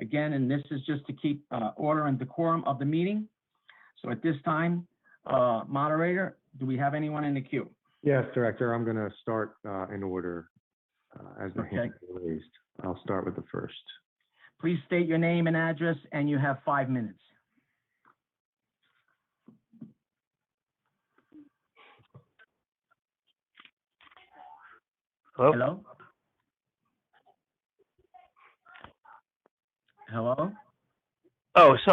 Again, and this is just to keep order and decorum of the meeting. So at this time, Moderator, do we have anyone in the queue? Yes, Director, I'm going to start in order as the Okay. hand is raised. I'll start with the first. Please state your name and address, and you have 5 minutes. Hello? Hello? Hello? Oh, so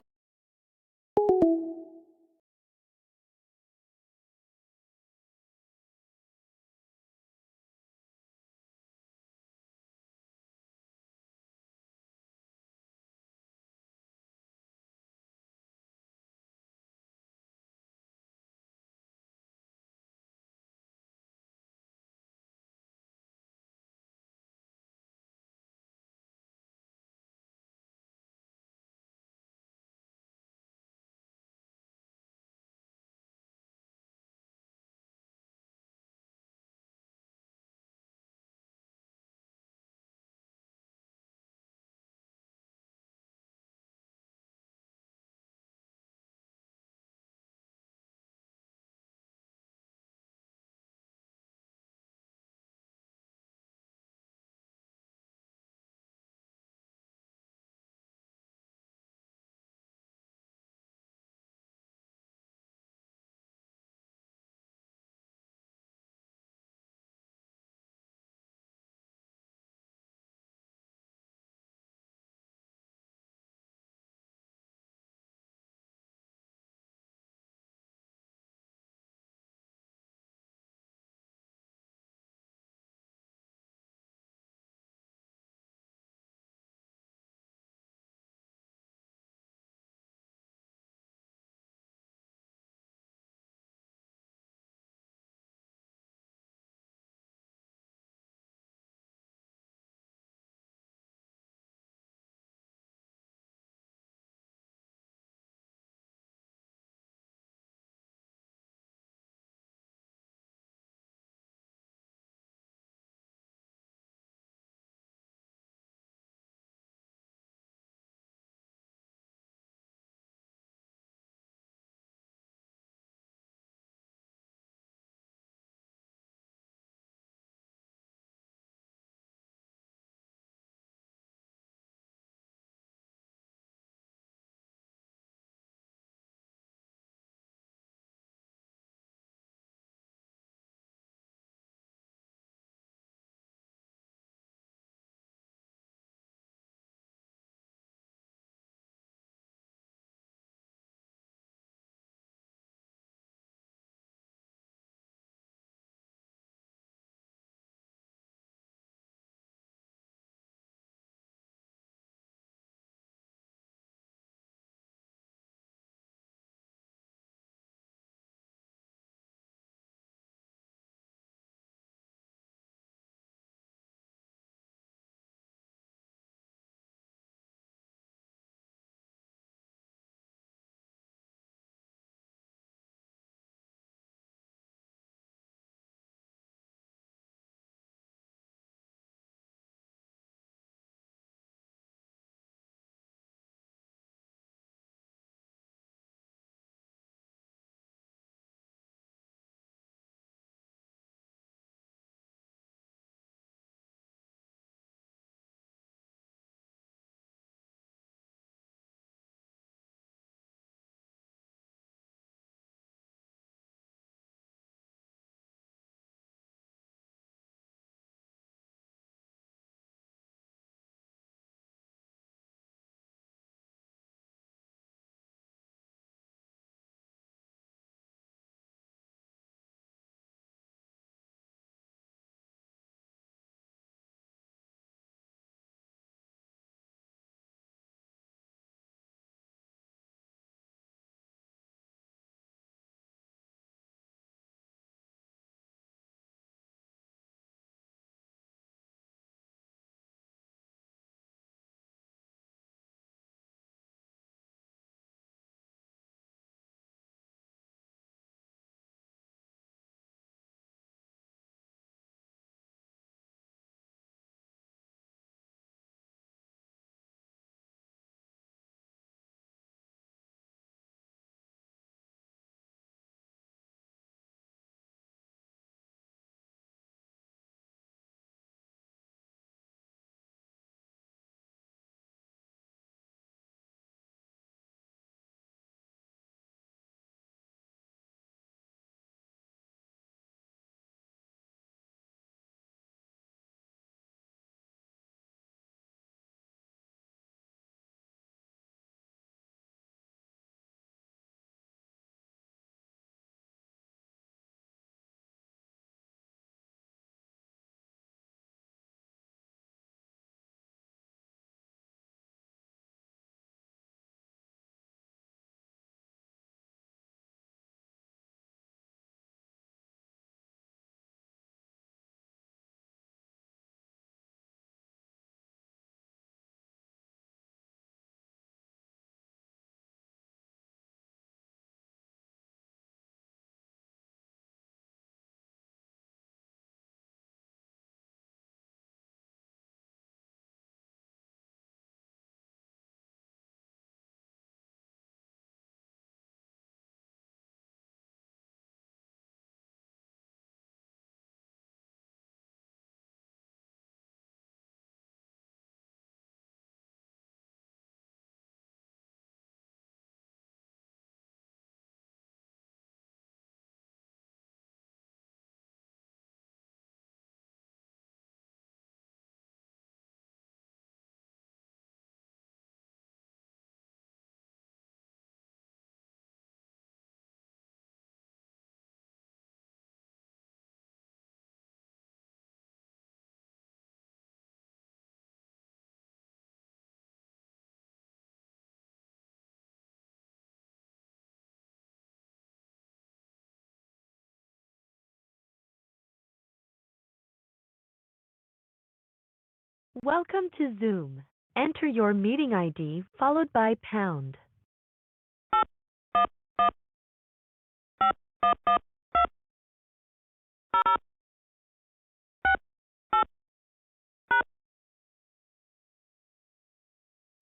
Welcome to Zoom. Enter your meeting ID followed by pound.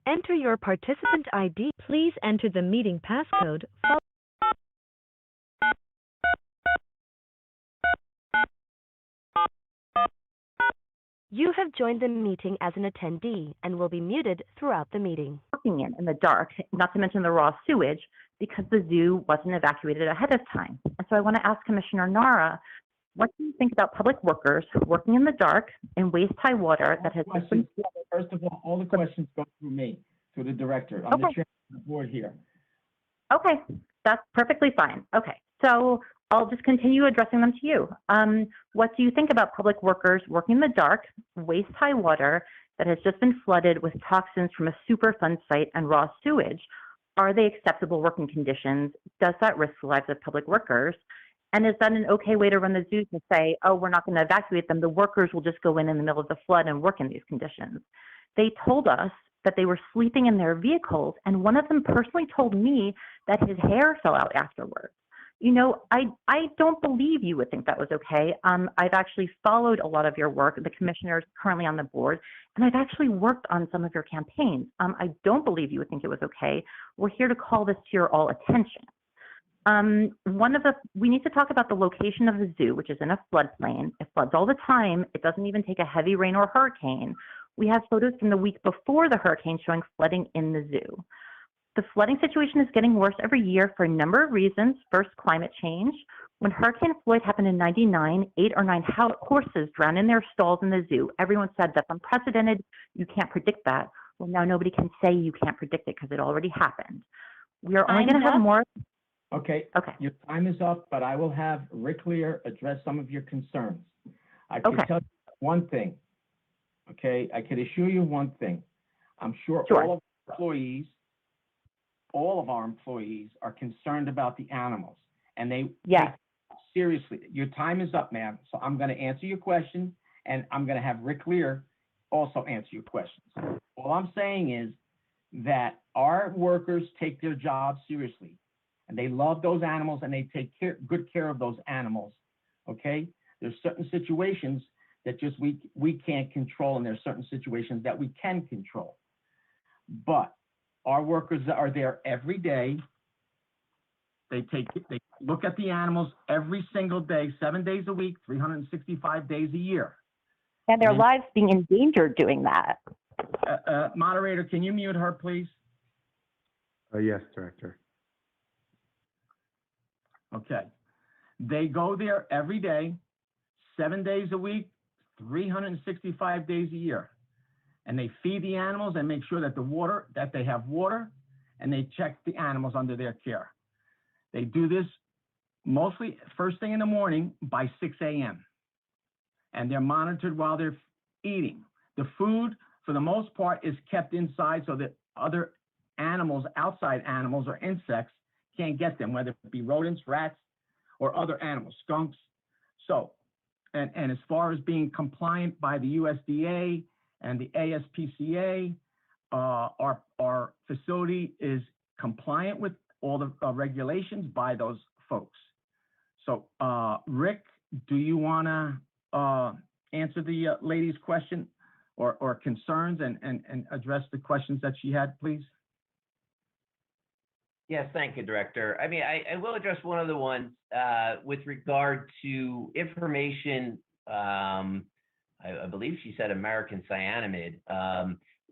Enter your participant ID. Please enter the meeting passcode. You have joined the meeting as an attendee and will be muted throughout the meeting. Working in the dark, not to mention the raw sewage, because the zoo wasn't evacuated ahead of time. And so I want to ask Commissioner Nara, what do you think about public workers working in the dark in waist-high water that has just been... First of all the questions go through me, through the director. I'm the chairman of the board here. Okay, that's perfectly fine. Okay, so I'll just continue addressing them to you. What do you think about public workers working in the dark, waist-high water that has just been flooded with toxins from a Superfund site and raw sewage? Are they acceptable working conditions? Does that risk the lives of public workers? And is that an okay way to run the zoo to say, oh, we're not going to evacuate them, the workers will just go in the middle of the flood and work in these conditions? They told us that they were sleeping in their vehicles, and one of them personally told me that his hair fell out afterwards. You know, I don't believe you would think that was okay. I've actually followed a lot of your work, the commissioners currently on the board, and I've actually worked on some of your campaigns. I don't believe you would think it was okay. We're here to call this to your all attention. We need to talk about the location of the zoo, which is in a floodplain. It floods all the time. It doesn't even take a heavy rain or hurricane. We have photos from the week before the hurricane showing flooding in the zoo. The flooding situation is getting worse every year for a number of reasons. First, climate change. When Hurricane Floyd happened in '99, 8 or 9 horses drowned in their stalls in the zoo. Everyone said that's unprecedented. You can't predict that. Well, now nobody can say you can't predict it because it already happened. We are only going to have more. Okay. Your time is up, but I will have Rick Lear address some of your concerns. I can tell you one thing. Okay, I can assure you one thing. I'm sure all of our employees are concerned about the animals, and they seriously. Your time is up, ma'am. So I'm going to answer your question, and I'm going to have Rick Lear also answer your questions. All I'm saying is that our workers take their jobs seriously, and they love those animals, and they take good care of those animals. Okay, there's certain situations that just we can't control, and there's certain situations that we can control. But our workers are there every day. They look at the animals every single day, 7 days a week, 365 days a year. And their lives being endangered doing that. Moderator, can you mute her, please? Yes, Director. Okay. They go there every day, 7 days a week, 365 days a year. And they feed the animals and make sure that they have water, and they check the animals under their care. They do this mostly first thing in the morning by 6 a.m. And they're monitored while they're eating. The food, for the most part, is kept inside so that other animals, outside animals or insects, can't get them, whether it be rodents, rats, or other animals, skunks. So, and as far as being compliant by the USDA and the ASPCA, our facility is compliant with all the regulations by those folks. So, Rick, do you want to answer the lady's question or concerns and address the questions that she had, please? Yes, thank you, Director. I mean, I will address one of the ones with regard to information. I believe she said American cyanamide.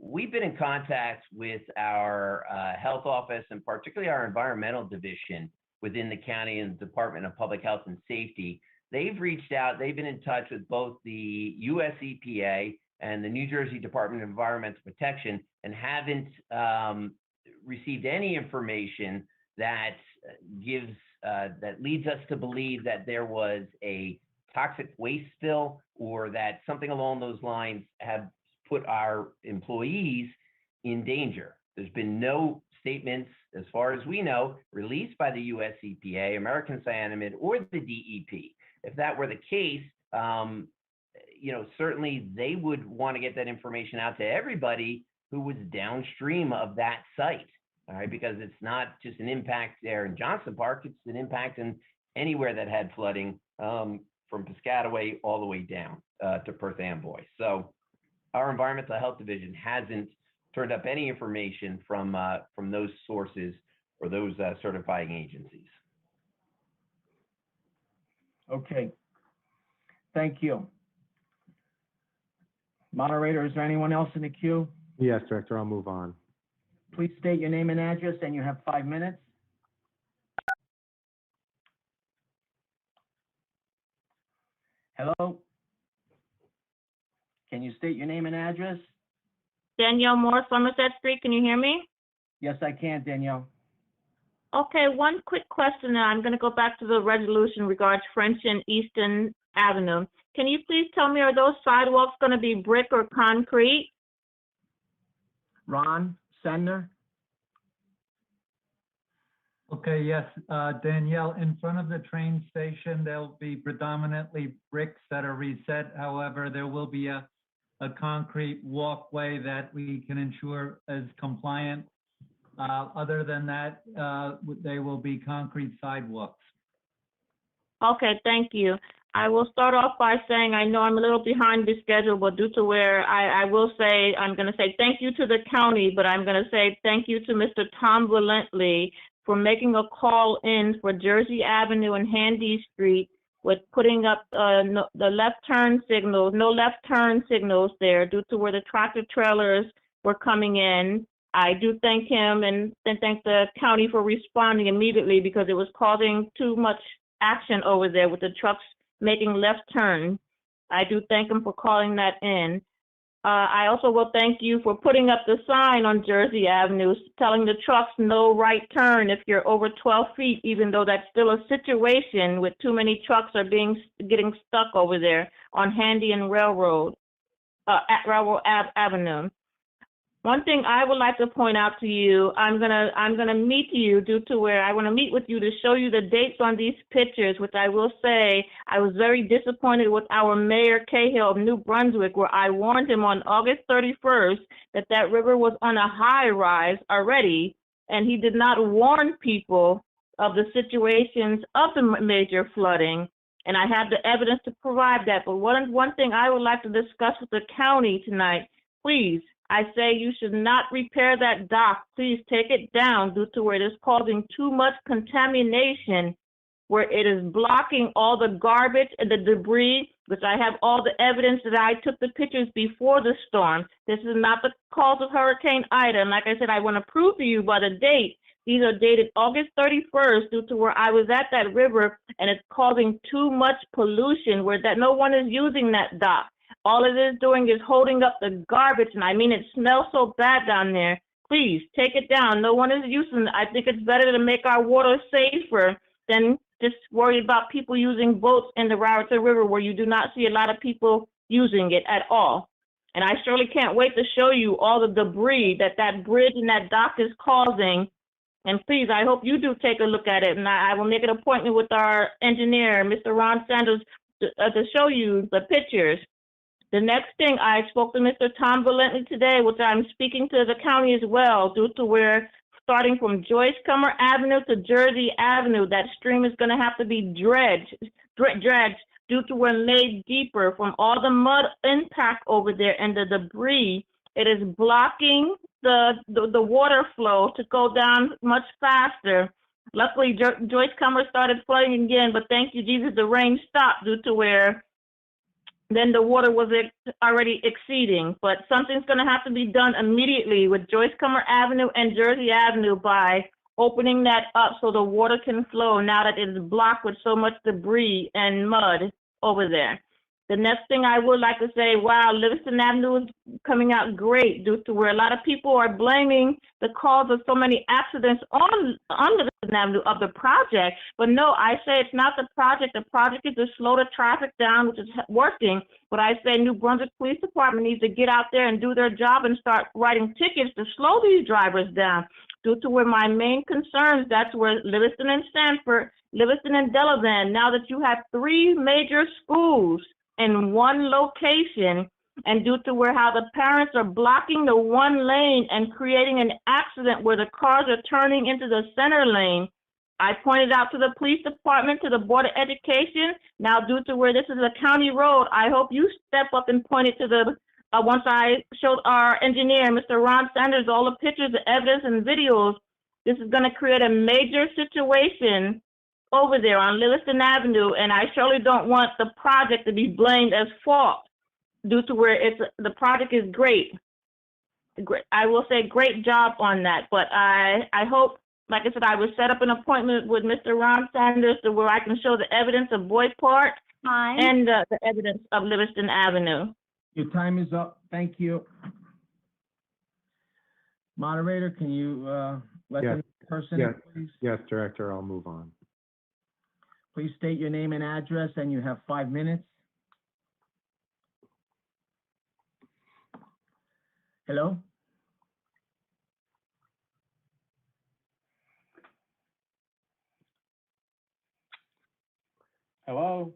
We've been in contact with our health office and particularly our environmental division within the county and Department of Public Health and Safety. They've reached out, they've been in touch with both the US EPA and the New Jersey Department of Environmental Protection and haven't received any information that that leads us to believe that there was a toxic waste spill or that something along those lines have put our employees in danger. There's been no statements, as far as we know, released by the US EPA, American Cyanamide, or the DEP. If that were the case, certainly they would want to get that information out to everybody who was downstream of that site. All right, because it's not just an impact there in Johnson Park, it's an impact in anywhere that had flooding, from Piscataway all the way down to Perth Amboy. So our Environmental Health Division hasn't turned up any information from those sources or those certifying agencies. Okay. Thank you. Moderator, is there anyone else in the queue? Yes, Director, I'll move on. Please state your name and address, and you have 5 minutes. Hello? Can you state your name and address? Danielle Moore, Somerset Street. Can you hear me? Yes, I can, Danielle. Okay, one quick question now. I'm going to go back to the resolution regards French and Eastern Avenue. Can you please tell me, are those sidewalks going to be brick or concrete? Ron Sender? Okay, yes, Danielle, in front of the train station, there'll be predominantly bricks that are reset. However, there will be a concrete walkway that we can ensure is compliant. Other than that, they will be concrete sidewalks. Okay, thank you. I will start off by saying I know I'm a little behind the schedule, but due to where I will say, I'm going to say thank you to the county, but I'm going to say thank you to Mr. Tom Valently for making a call in for Jersey Avenue and Handy Street with putting up the left turn signals, no left turn signals there due to where the tractor trailers were coming in. I do thank him and thank the county for responding immediately because it was causing too much action over there with the trucks making left turns. I do thank him for calling that in. I also will thank you for putting up the sign on Jersey Avenue telling the trucks no right turn if you're over 12 feet, even though that's still a situation with too many trucks are getting stuck over there on Handy and Railroad, at Railroad Avenue. One thing I would like to point out to you, I'm gonna meet you due to where I want to meet with you to show you the dates on these pictures, which I will say I was very disappointed with our Mayor Cahill of New Brunswick, where I warned him on August 31st that that river was on a high rise already, and he did not warn people of the situations of the major flooding. And I have the evidence to provide that. But one thing I would like to discuss with the county tonight, please. I say you should not repair that dock. Please take it down due to where it is causing too much contamination, where it is blocking all the garbage and the debris, which I have all the evidence that I took the pictures before the storm. This is not the cause of Hurricane Ida. And like I said, I want to prove to you by the date. These are dated August 31st due to where I was at that river, and it's causing too much pollution where that no one is using that dock. All it is doing is holding up the garbage, and I mean, it smells so bad down there. Please, take it down. No one is using it. I think it's better to make our water safer than just worry about people using boats in the Raritan River where you do not see a lot of people using it at all. And I surely can't wait to show you all the debris that that bridge and that dock is causing. And please, I hope you do take a look at it, and I will make an appointment with our engineer, Mr. Ron Sanders, to show you the pictures. The next thing, I spoke to Mr. Tom Valently today, which I'm speaking to the county as well, due to where starting from Joyce Comer Avenue to Jersey Avenue, that stream is going to have to be dredged due to where made deeper from all the mud impact over there and the debris. It is blocking the water flow to go down much faster. Luckily, Joyce Comer started flooding again, but thank you, Jesus, the rain stopped due to where then the water was already exceeding. But something's going to have to be done immediately with Joyce Comer Avenue and Jersey Avenue by opening that up so the water can flow now that it is blocked with so much debris and mud over there. The next thing I would like to say, wow, Livingston Avenue is coming out great due to where a lot of people are blaming the cause of so many accidents on Livingston Avenue of the project. But no, I say it's not the project. The project is to slow the traffic down, which is working. But I say New Brunswick Police Department needs to get out there and do their job and start writing tickets to slow these drivers down. Due to where my main concerns, that's where Livingston and Sanford, Livingston and Delavan, now that you have 3 major schools in one location, and due to where how the parents are blocking the one lane and creating an accident where the cars are turning into the center lane, I pointed out to the police department, to the Board of Education. Now, due to where this is a county road, I hope you step up and point it to the, once I showed our engineer, Mr. Ron Sanders, all the pictures, the evidence, and videos. This is going to create a major situation over there on Livingston Avenue, and I surely don't want the project to be blamed as fault due to where the project is great. I will say great job on that, but I hope, like I said, I will set up an appointment with Mr. Ron Sanders to where I can show the evidence of Boyd Park and the evidence of Livingston Avenue. Your time is up. Thank you. Moderator, can you let Yes. the next person in, please? Yes, Director, I'll move on. Please state your name and address, and you have 5 minutes. Hello? Hello?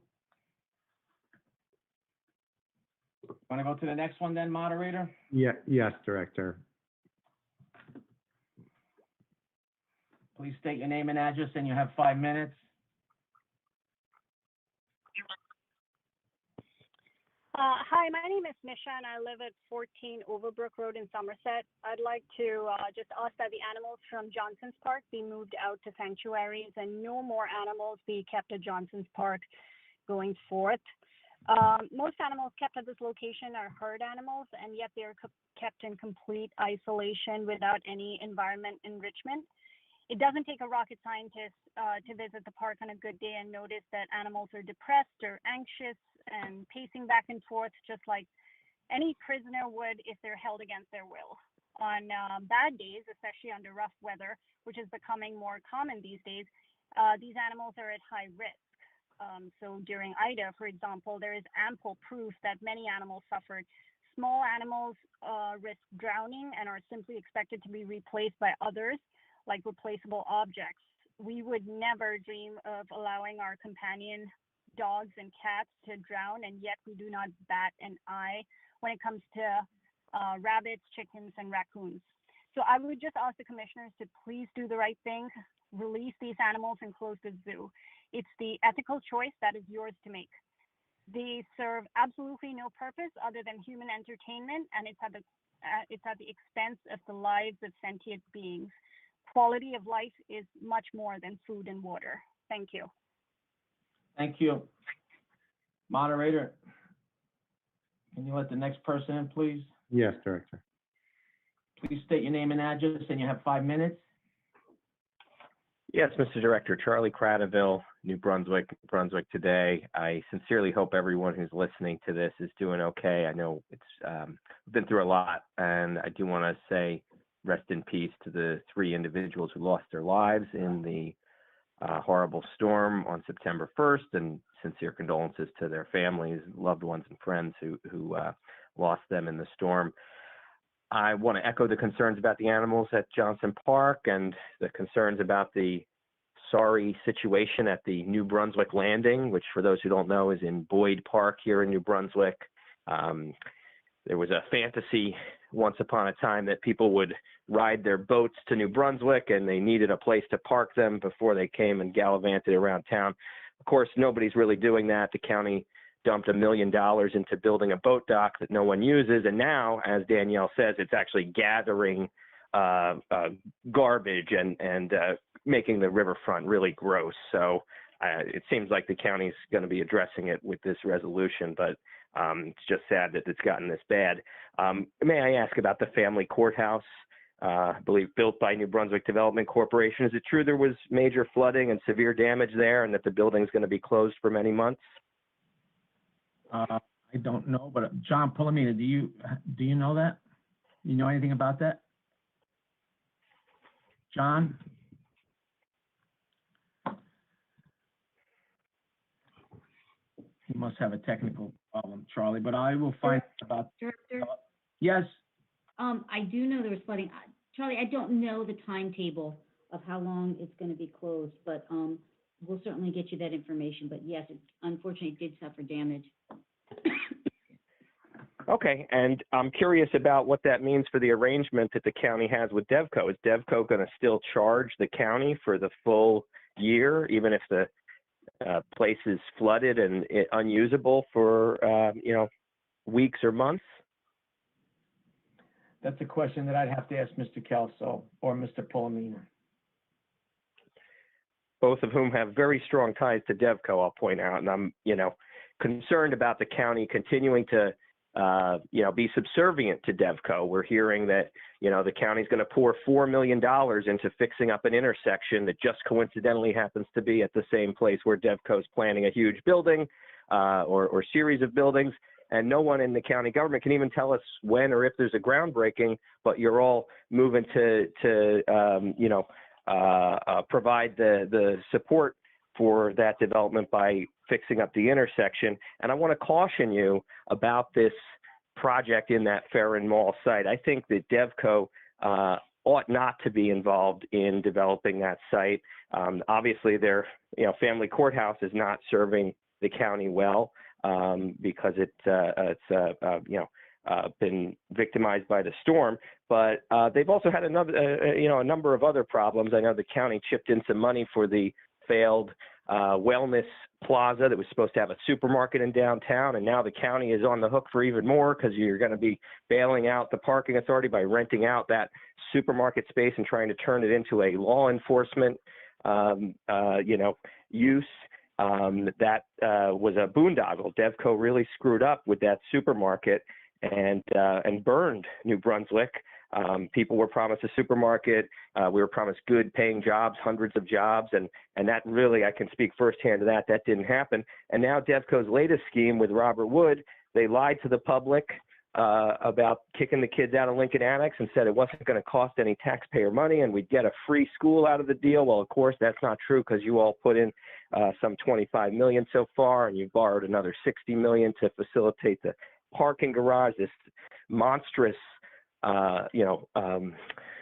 Want to go to the next one then, moderator? Yes, Director. Please state your name and address, and you have 5 minutes. Hi, my name is Nisha, and I live at 14 Overbrook Road in Somerset. I'd like to just ask that the animals from Johnson's Park be moved out to sanctuaries and no more animals be kept at Johnson's Park going forth. Most animals kept at this location are herd animals, and yet they're kept in complete isolation without any environment enrichment. It doesn't take a rocket scientist to visit the park on a good day and notice that animals are depressed or anxious and pacing back and forth, just like any prisoner would if they're held against their will. On bad days, especially under rough weather, which is becoming more common these days, these animals are at high risk. So during Ida, for example, there is ample proof that many animals suffered. Small animals risk drowning and are simply expected to be replaced by others, like replaceable objects. We would never dream of allowing our companion dogs and cats to drown, and yet we do not bat an eye when it comes to rabbits, chickens, and raccoons. So I would just ask the commissioners to please do the right thing, release these animals and close the zoo. It's the ethical choice that is yours to make. They serve absolutely no purpose other than human entertainment, and it's at the expense of the lives of sentient beings. Quality of life is much more than food and water. Thank you. Thank you. Moderator, can you let the next person in, please? Yes, Director. Please state your name and address, and you have 5 minutes. Yes, Mr. Director, Charlie Cradaville, New Brunswick, Brunswick Today. I sincerely hope everyone who's listening to this is doing okay. I know it's been through a lot, and I do want to say rest in peace to the 3 individuals who lost their lives in the horrible storm on September 1st, and sincere condolences to their families, loved ones, and friends who lost them in the storm. I want to echo the concerns about the animals at Johnson Park and the concerns about the sorry situation at the New Brunswick Landing, which, for those who don't know, is in Boyd Park here in New Brunswick. There was a fantasy once upon a time that people would ride their boats to New Brunswick and they needed a place to park them before they came and gallivanted around town. Of course, nobody's really doing that. The county dumped $1 million into building a boat dock that no one uses. And now, as Danielle says, it's actually gathering garbage and making the riverfront really gross. So it seems like the county's going to be addressing it with this resolution, but it's just sad that it's gotten this bad. May I ask about the family courthouse, I believe built by New Brunswick Development Corporation? Is it true there was major flooding and severe damage there and that the building's going to be closed for many months? I don't know, but John Pulamina, do you know that? You know anything about that? John? He must have a technical problem, Charlie, but I will find out about. Director? Yes. I do know there was flooding. Charlie, I don't know the timetable of how long it's going to be closed, but we'll certainly get you that information. But yes, it unfortunately did suffer damage. Okay, and I'm curious about what that means for the arrangement that the county has with Devco. Is Devco going to still charge the county for the full year, even if the place is flooded and unusable for, weeks or months? That's a question that I'd have to ask Mr. Kelso or Mr. Palomino. Both of whom have very strong ties to Devco, I'll point out, and I'm, concerned about the county continuing to be subservient to Devco. We're hearing that, the county's going to pour $4 million into fixing up an intersection that just coincidentally happens to be at the same place where Devco's planning a huge building or series of buildings. And no one in the county government can even tell us when or if there's a groundbreaking, but you're all moving to provide the support for that development by fixing up the intersection. And I want to caution you about this project in that Farron Mall site. I think that Devco ought not to be involved in developing that site. Obviously, their family courthouse is not serving the county well because it's been victimized by the storm. But they've also had a number of other problems. I know the county chipped in some money for the failed wellness plaza that was supposed to have a supermarket in downtown, and now the county is on the hook for even more because you're going to be bailing out the parking authority by renting out that supermarket space and trying to turn it into a law enforcement use. That was a boondoggle. Devco really screwed up with that supermarket and burned New Brunswick. People were promised a supermarket. We were promised good paying jobs, hundreds of jobs. And that really, I can speak firsthand to that. That didn't happen. And now Devco's latest scheme with Robert Wood, they lied to the public about kicking the kids out of Lincoln Annex and said it wasn't going to cost any taxpayer money and we'd get a free school out of the deal. Well, of course, that's not true because you all put in some $25 million so far and you borrowed another $60 million to facilitate the parking garage, this monstrous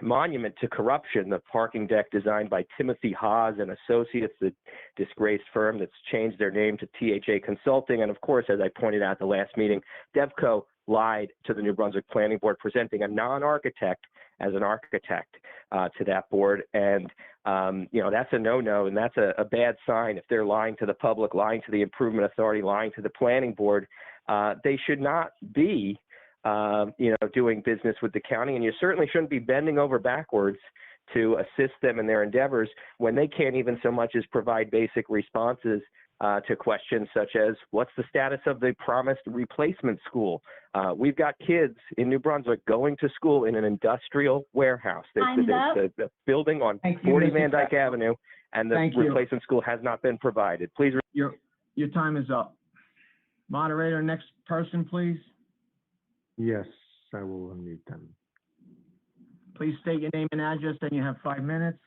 monument to corruption, the parking deck designed by Timothy Haas and Associates, the disgraced firm that's changed their name to THA Consulting. And of course, as I pointed out at the last meeting, Devco lied to the New Brunswick Planning Board, presenting a non-architect as an architect to that board. And, that's a no-no, and that's a bad sign if they're lying to the public, lying to the Improvement Authority, lying to the Planning Board. They should not be doing business with the county, and you certainly shouldn't be bending over backwards to assist them in their endeavors when they can't even so much as provide basic responses to questions such as, what's the status of the promised replacement school? We've got kids in New Brunswick going to school in an industrial warehouse. There's the building on 40 Van Dyke Avenue, and the replacement school has not been provided. Please. Your time is up. Moderator, next person, please. Yes, I will unmute them. Please state your name and address, and you have 5 minutes.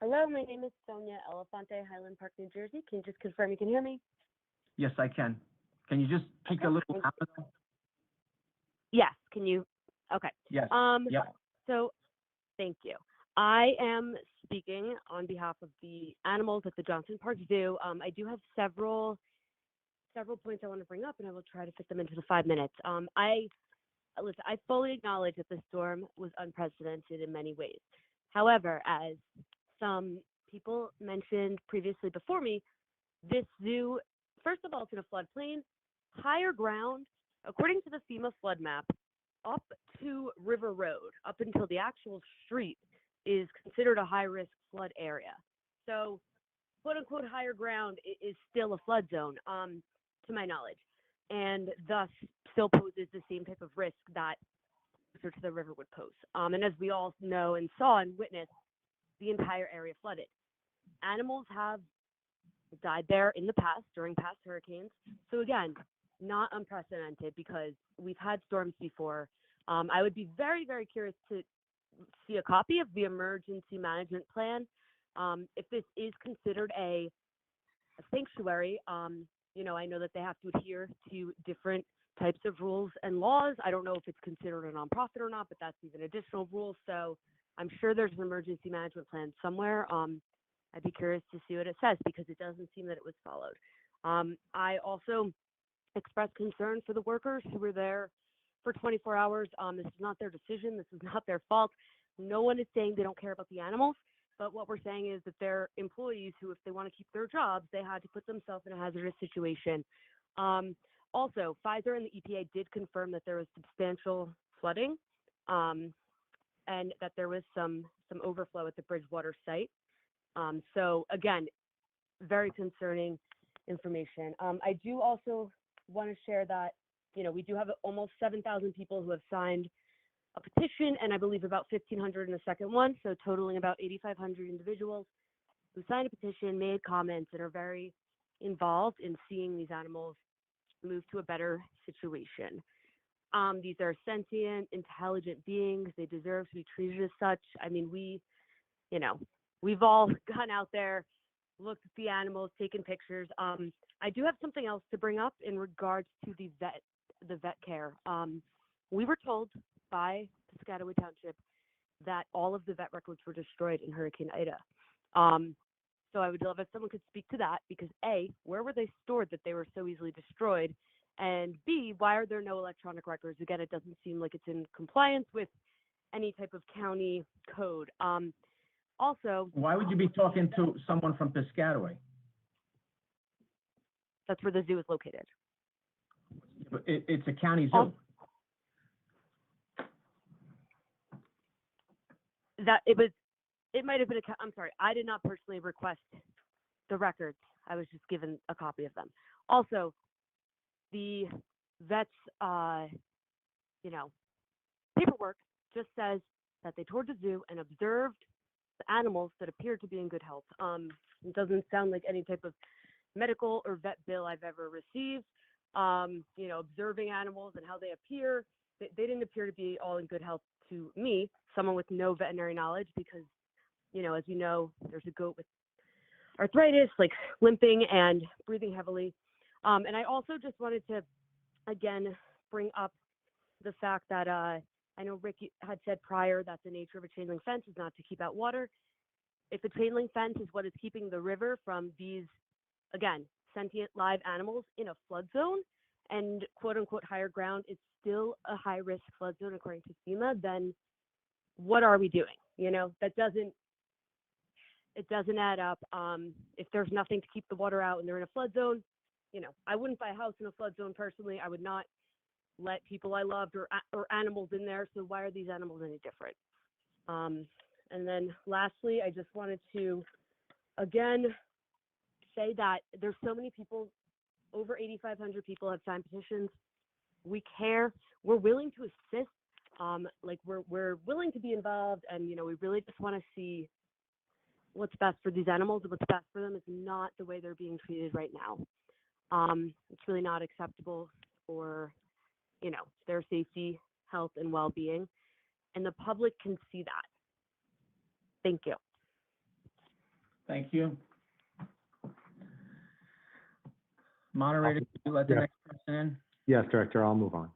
Hello, my name is Sonia Elefante, Highland Park, New Jersey. Can you just confirm you can hear me? Yes, I can. Can you just take a little louder? Yes, can you? Okay. Yes. So, thank you. I am speaking on behalf of the animals at the Johnson Park Zoo. I do have several points I want to bring up, and I will try to fit them into the 5 minutes. I fully acknowledge that the storm was unprecedented in many ways. However, as some people mentioned previously before me, this zoo, first of all, it's in a floodplain, higher ground, according to the FEMA flood map, up to River Road, up until the actual street, is considered a high-risk flood area. So, quote-unquote, higher ground is still a flood zone, to my knowledge, and thus still poses the same type of risk that closer to the river would pose. And as we all know and saw and witnessed, the entire area flooded. Animals have died there in the past, during past hurricanes. So again, not unprecedented because we've had storms before. I would be very, very curious to see a copy of the emergency management plan. If this is considered a sanctuary, I know that they have to adhere to different types of rules and laws. I don't know if it's considered a nonprofit or not, but that's even additional rules. So I'm sure there's an emergency management plan somewhere. I'd be curious to see what it says because it doesn't seem that it was followed. I also expressed concern for the workers who were there for 24 hours. This is not their decision. This is not their fault. No one is saying they don't care about the animals, but what we're saying is that they're employees who, if they want to keep their jobs, they had to put themselves in a hazardous situation. Also, Pfizer and the EPA did confirm that there was substantial flooding, and that there was some overflow at the Bridgewater site. So again, very concerning information. I do also want to share that, we do have almost 7,000 people who have signed a petition, and I believe about 1,500 in the second one, so totaling about 8,500 individuals who signed a petition, made comments, and are very involved in seeing these animals move to a better situation. These are sentient, intelligent beings. They deserve to be treated as such. I mean, we've all gone out there, looked at the animals, taken pictures. I do have something else to bring up in regards to the vet care. We were told by Piscataway Township that all of the vet records were destroyed in Hurricane Ida. So I would love if someone could speak to that, because A, where were they stored that they were so easily destroyed? And B, why are there no electronic records? Again, it doesn't seem like it's in compliance with any type of county code. Also, Why would you be talking to someone from Piscataway? that's where the zoo is located. It's a county zoo. It might have been I'm sorry, I did not personally request the records. I was just given a copy of them. Also, the vet's, paperwork just says that they toured the zoo and observed the animals that appeared to be in good health. It doesn't sound like any type of medical or vet bill I've ever received. Observing animals and how they appear, they didn't appear to be all in good health to me, someone with no veterinary knowledge, because, as you know, there's a goat with arthritis, like limping and breathing heavily. And I also just wanted to, again, bring up the fact that I know Rick had said prior that the nature of a chain link fence is not to keep out water. If a chain link fence is what is keeping the river from these, again, sentient live animals in a flood zone and quote unquote higher ground, it's still a high risk flood zone according to FEMA, then what are we doing? It doesn't add up. If there's nothing to keep the water out and they're in a flood zone, I wouldn't buy a house in a flood zone personally. I would not let people I loved or animals in there. So why are these animals any different? And then lastly, I just wanted to, again, say that there's so many people, over 8,500 people have signed petitions. We care. We're willing to assist. We're willing to be involved, and we really just want to see what's best for these animals, and what's best for them is not the way they're being treated right now. It's really not acceptable for their safety, health, and well-being, and the public can see that. Thank you. Thank you. Moderator, could you let the next person in? Yes, Director, I'll move on.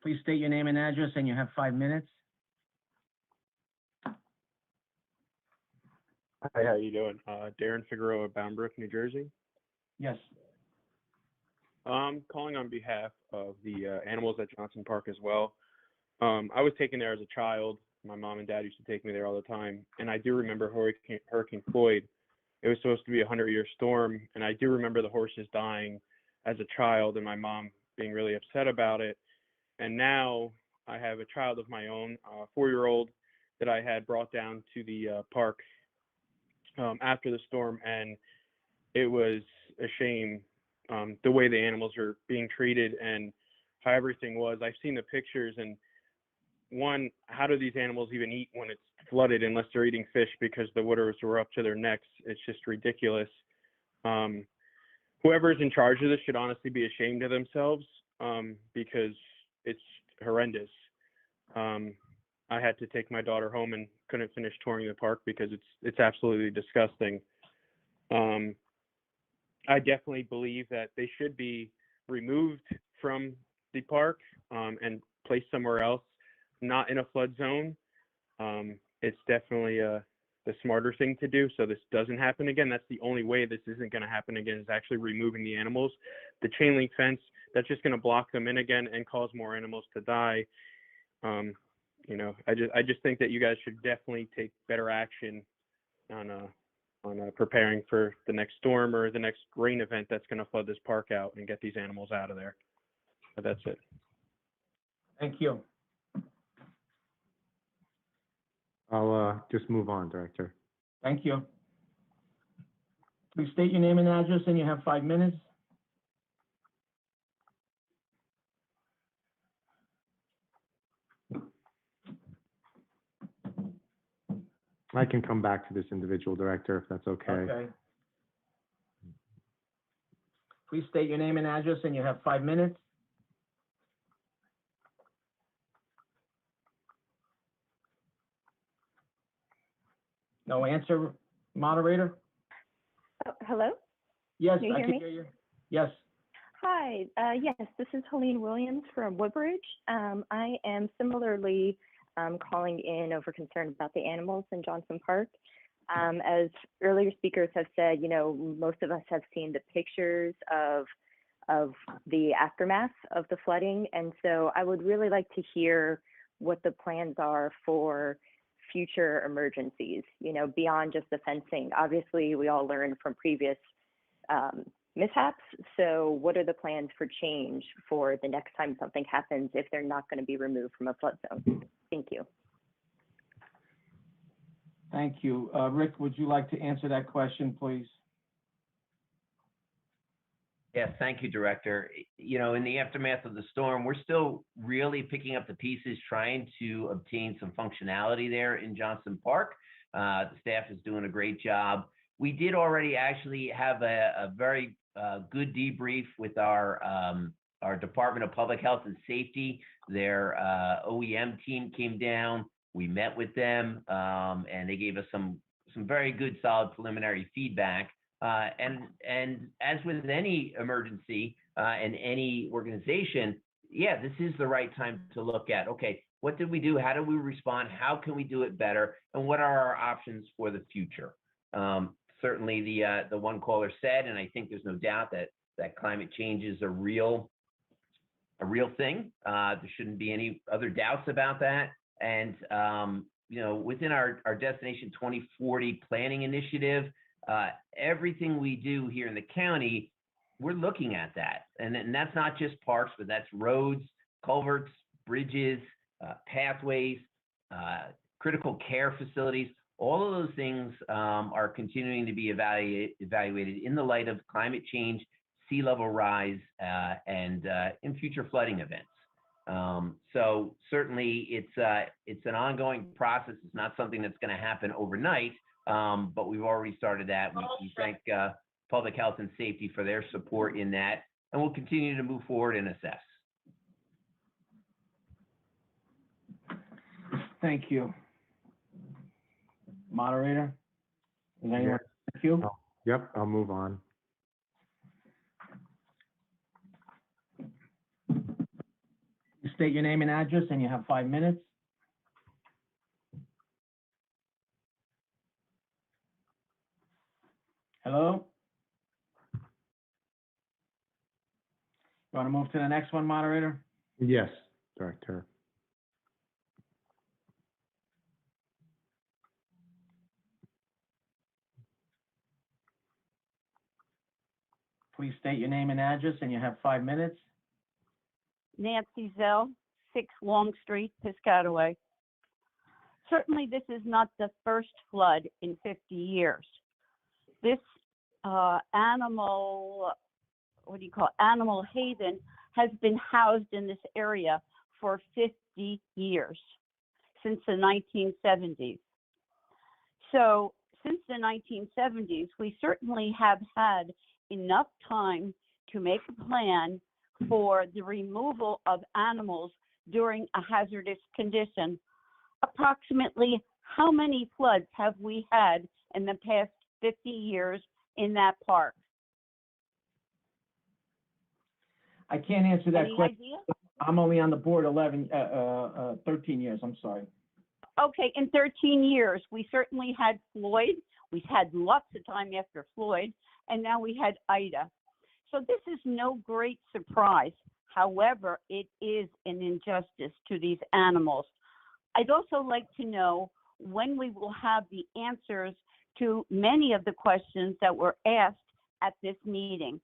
Please state your name and address, and you have 5 minutes. Hi, how you doing? Darren Figueroa, Bound Brook, New Jersey. Yes. Calling on behalf of the animals at Johnson Park as well. I was taken there as a child. My mom and dad used to take me there all the time. And I do remember Hurricane Floyd. It was supposed to be a 100-year storm. And I do remember the horses dying as a child and my mom being really upset about it. And now I have a child of my own, a 4-year-old, that I had brought down to the park after the storm. And it was a shame the way the animals are being treated and how everything was. I've seen the pictures, and one, how do these animals even eat when it's flooded unless they're eating fish because the waters were up to their necks? It's just ridiculous. Whoever's in charge of this should honestly be ashamed of themselves because it's horrendous. I had to take my daughter home and couldn't finish touring the park because it's absolutely disgusting. I definitely believe that they should be removed from the park and placed somewhere else, not in a flood zone. It's definitely smarter thing to do so this doesn't happen again. That's the only way this isn't going to happen again, is actually removing the animals. The chain link fence, that's just going to block them in again and cause more animals to die. You know, I just think that you guys should definitely take better action on preparing for the next storm or the next rain event that's going to flood this park out and get these animals out of there. But that's it. Thank you. I'll just move on, Director. Thank you. Please state your name and address, and you have 5 minutes. I can come back to this individual, Director, if that's okay. Okay. Please state your name and address, and you have 5 minutes. No answer, moderator? Hello? Yes, Can you I hear can me? hear you. Yes. Hi, yes, this is Helene Williams from Woodbridge. I am similarly calling in over concern about the animals in Johnson Park. As earlier speakers have said, you know, most of us have seen the pictures of the aftermath of the flooding, and so I would really like to hear what the plans are for future emergencies, you know, beyond just the fencing. Obviously, we all learned from previous mishaps. So what are the plans for change for the next time something happens if they're not going to be removed from a flood zone? Thank you. Thank you. Rick, would you like to answer that question, please? Yes, thank you, Director. You know, in the aftermath of the storm, we're still really picking up the pieces, trying to obtain some functionality there in Johnson Park. The staff is doing a great job. We did already actually have a very good debrief with our Department of Public Health and Safety. Their OEM team came down. We met with them, and they gave us some very good, solid preliminary feedback. And as with any emergency and any organization, yeah, this is the right time to look at, okay, what did we do? How did we respond? How can we do it better? And what are our options for the future? Certainly the one caller said, and I think there's no doubt that climate change is a real thing. There shouldn't be any other doubts about that. And, you know, within our Destination 2040 planning initiative, everything we do here in the county, we're looking at that. And that's not just parks, but that's roads, culverts, bridges, pathways, critical care facilities. All of those things are continuing to be evaluated in the light of climate change, sea level rise, and in future flooding events. So certainly it's an ongoing process. It's not something that's going to happen overnight. But we've already started that. We thank Public Health and Safety for their support in that, and we'll continue to move forward and assess. Thank you. Moderator? Is anyone? Thank you. Oh, yep, I'll move on. State your name and address, and you have 5 minutes. Hello? You want to move to the next one, moderator? Yes, Director. Please state your name and address, and you have 5 minutes. Nancy Zell, 6 Long Street, Piscataway. Certainly, this is not the first flood in 50 years. This animal haven has been housed in this area for 50 years, since the 1970s. So since the 1970s, we certainly have had enough time to make a plan for the removal of animals during a hazardous condition. Approximately how many floods have we had in the past 50 years in that park? I can't answer that Any question. idea? I'm only on the board 13 years, I'm sorry. Okay, in 13 years, we certainly had Floyd. We had lots of time after Floyd, and now we had Ida. So this is no great surprise. However, it is an injustice to these animals. I'd also like to know when we will have the answers to many of the questions that were asked at this meeting.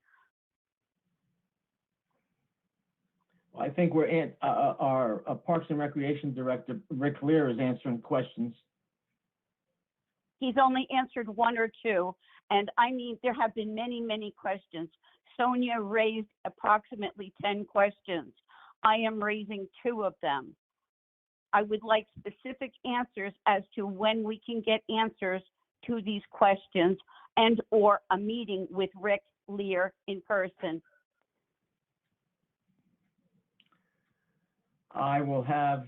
I think we're in, our Parks and Recreation Director, Rick Lear, is answering questions. He's only answered one or two, and I mean, there have been many, many questions. Sonia raised approximately 10 questions. I am raising 2 of them. I would like specific answers as to when we can get answers to these questions and or a meeting with Rick Lear in person. I will have,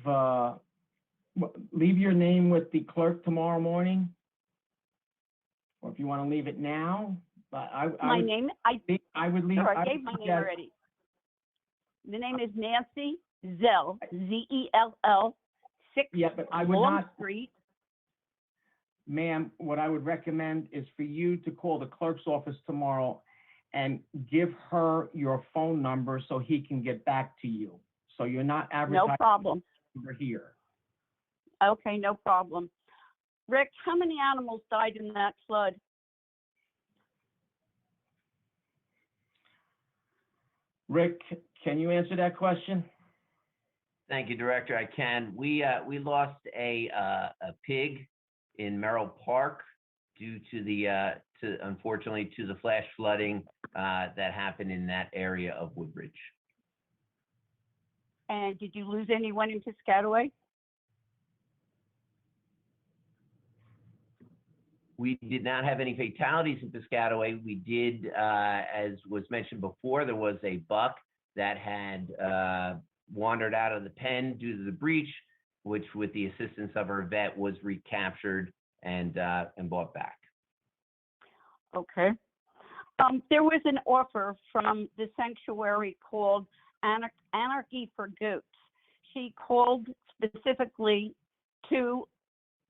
leave your name with the clerk tomorrow morning. Or if you want to leave it now, but I would leave. Sure, I gave my name already. The name is Nancy Zell, Z-E-L-L, 6 Long Street. Ma'am, what I would recommend is for you to call the clerk's office tomorrow and give her your phone number so he can get back to you. So you're not advertising. No problem. Over here. Okay, no problem. Rick, how many animals died in that flood? Rick, can you answer that question? Thank you, Director. I can. We lost a pig in Merrill Park due to the unfortunately to the flash flooding that happened in that area of Woodbridge. And did you lose anyone in Piscataway? We did not have any fatalities in Piscataway. We did, as was mentioned before, there was a buck that had wandered out of the pen due to the breach, which with the assistance of our vet was recaptured and brought back. Okay. There was an offer from the sanctuary called Anarchy for Goats. She called specifically to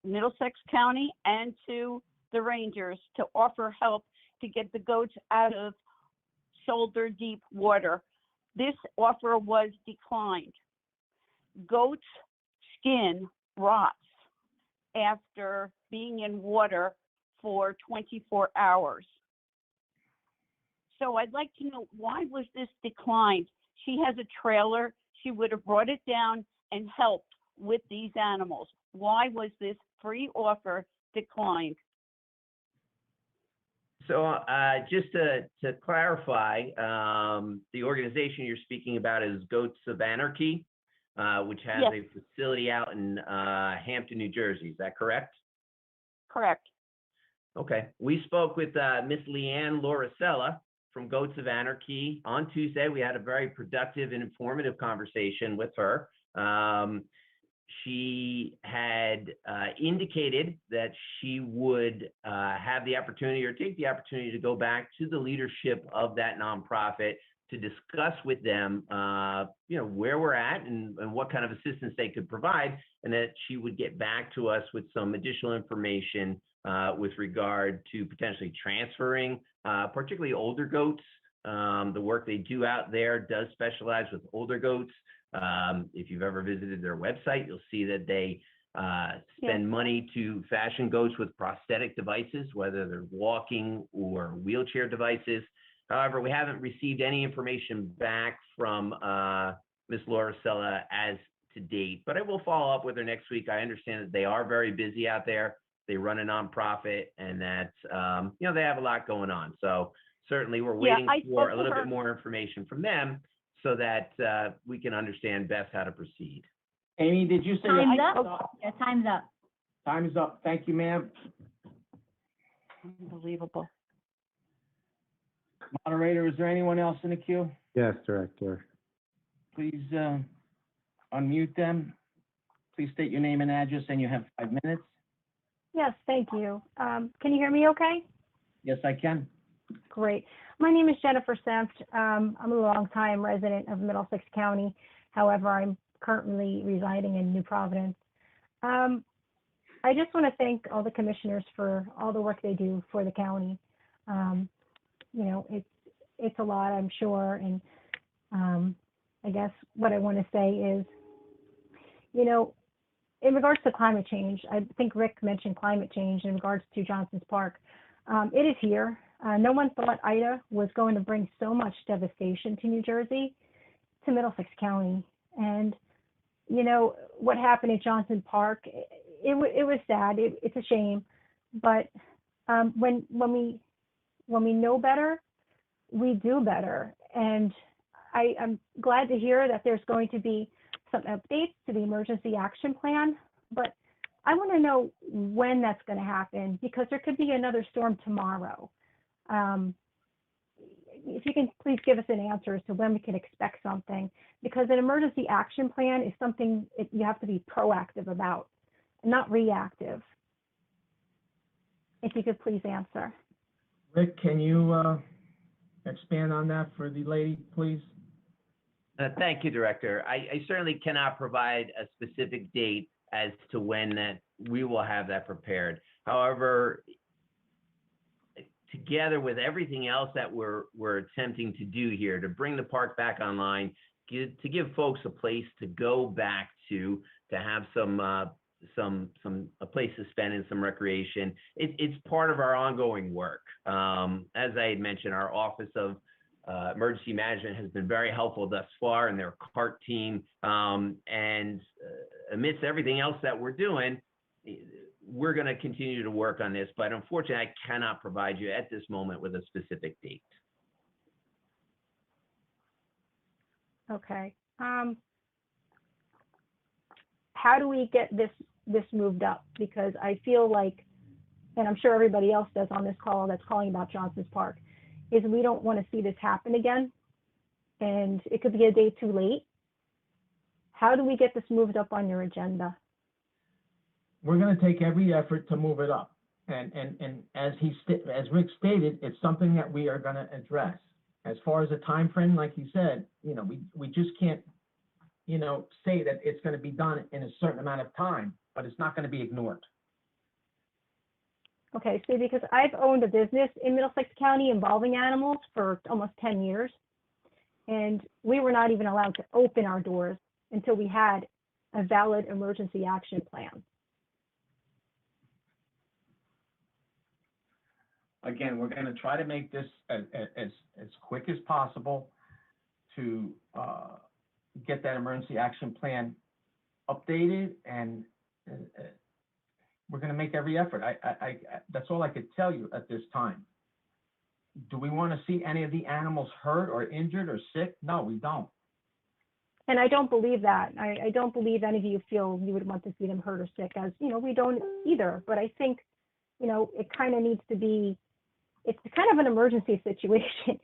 Middlesex County and to the Rangers to offer help to get the goats out of shoulder deep water. This offer was declined. Goat's skin rots after being in water for 24 hours. So I'd like to know, why was this declined? She has a trailer. She would have brought it down and helped with these animals. Why was this free offer declined? So just to clarify, the organization you're speaking about is Goats of Anarchy, which has a facility out in Hampton, New Jersey. Is that correct? Correct. Okay. We spoke with Miss Leanne Lauricella from Goats of Anarchy on Tuesday. We had a very productive and informative conversation with her. She had indicated that she would have the opportunity or take the opportunity to go back to the leadership of that nonprofit to discuss with them, where we're at and what kind of assistance they could provide, and that she would get back to us with some additional information with regard to potentially transferring, particularly older goats. The work they do out there does specialize with older goats. If you've ever visited their website, you'll see that they spend money to fashion goats with prosthetic devices, whether they're walking or wheelchair devices. However, we haven't received any information back from Ms. Lauricella as to date, but I will follow up with her next week. I understand that they are very busy out there. They run a nonprofit, and that they have a lot going on. So certainly we're waiting for a little bit more information from them so that we can understand best how to proceed. Amy, did you say? Time's up. Yeah, time's up. Time's up. Thank you, ma'am. Unbelievable. Moderator, is there anyone else in the queue? Yes, Director. Please unmute them. Please state your name and address, and you have 5 minutes. Yes, thank you. Can you hear me okay? Yes, I can. Great. My name is Jennifer Senft. I'm a longtime resident of Middlesex County. However, I'm currently residing in New Providence. I just want to thank all the commissioners for all the work they do for the county. You know, it's a lot, I'm sure, and I guess what I want to say is, you know, in regards to climate change, I think Rick mentioned climate change in regards to Johnson's Park. It is here. No one thought Ida was going to bring so much devastation to New Jersey, to Middlesex County. And, you know, what happened at Johnson Park, it was sad. It's a shame. But when we know better, we do better. And I'm glad to hear that there's going to be some updates to the emergency action plan, but I want to know when that's going to happen, because there could be another storm tomorrow. If you can please give us an answer as to when we can expect something, because an emergency action plan is something you have to be proactive about, not reactive. If you could please answer. Rick, can you expand on that for the lady, please? Thank you, Director. I certainly cannot provide a specific date as to when that we will have that prepared. However, together with everything else that we're attempting to do here to bring the park back online, to give folks a place to go back to have a place to spend and some recreation, it's part of our ongoing work. As I had mentioned, our Office of Emergency Management has been very helpful thus far, and their CART team. And amidst everything else that we're doing, we're going to continue to work on this. But unfortunately, I cannot provide you at this moment with a specific date. Okay. How do we get this moved up? Because I feel like, and I'm sure everybody else does on this call that's calling about Johnson's Park, is we don't want to see this happen again, and it could be a day too late. How do we get this moved up on your agenda? We're going to take every effort to move it up. And as Rick stated, it's something that we are going to address. As far as a time frame, like he said, you know, we just can't, you know, say that it's going to be done in a certain amount of time, but it's not going to be ignored. Okay, so because I've owned a business in Middlesex County involving animals for almost 10 years, and we were not even allowed to open our doors until we had a valid emergency action plan. Again, we're going to try to make this as quick as possible to get that emergency action plan updated, and we're going to make every effort. I that's all I could tell you at this time. Do we want to see any of the animals hurt or injured or sick? No, we don't. And I don't believe that. I don't believe any of you feel you would want to see them hurt or sick, as, you know, we don't either. But I think, you know, it kind of needs to be, it's kind of an emergency situation,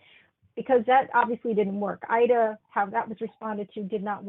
because that obviously didn't work. Ida, how that was responded to, did not work.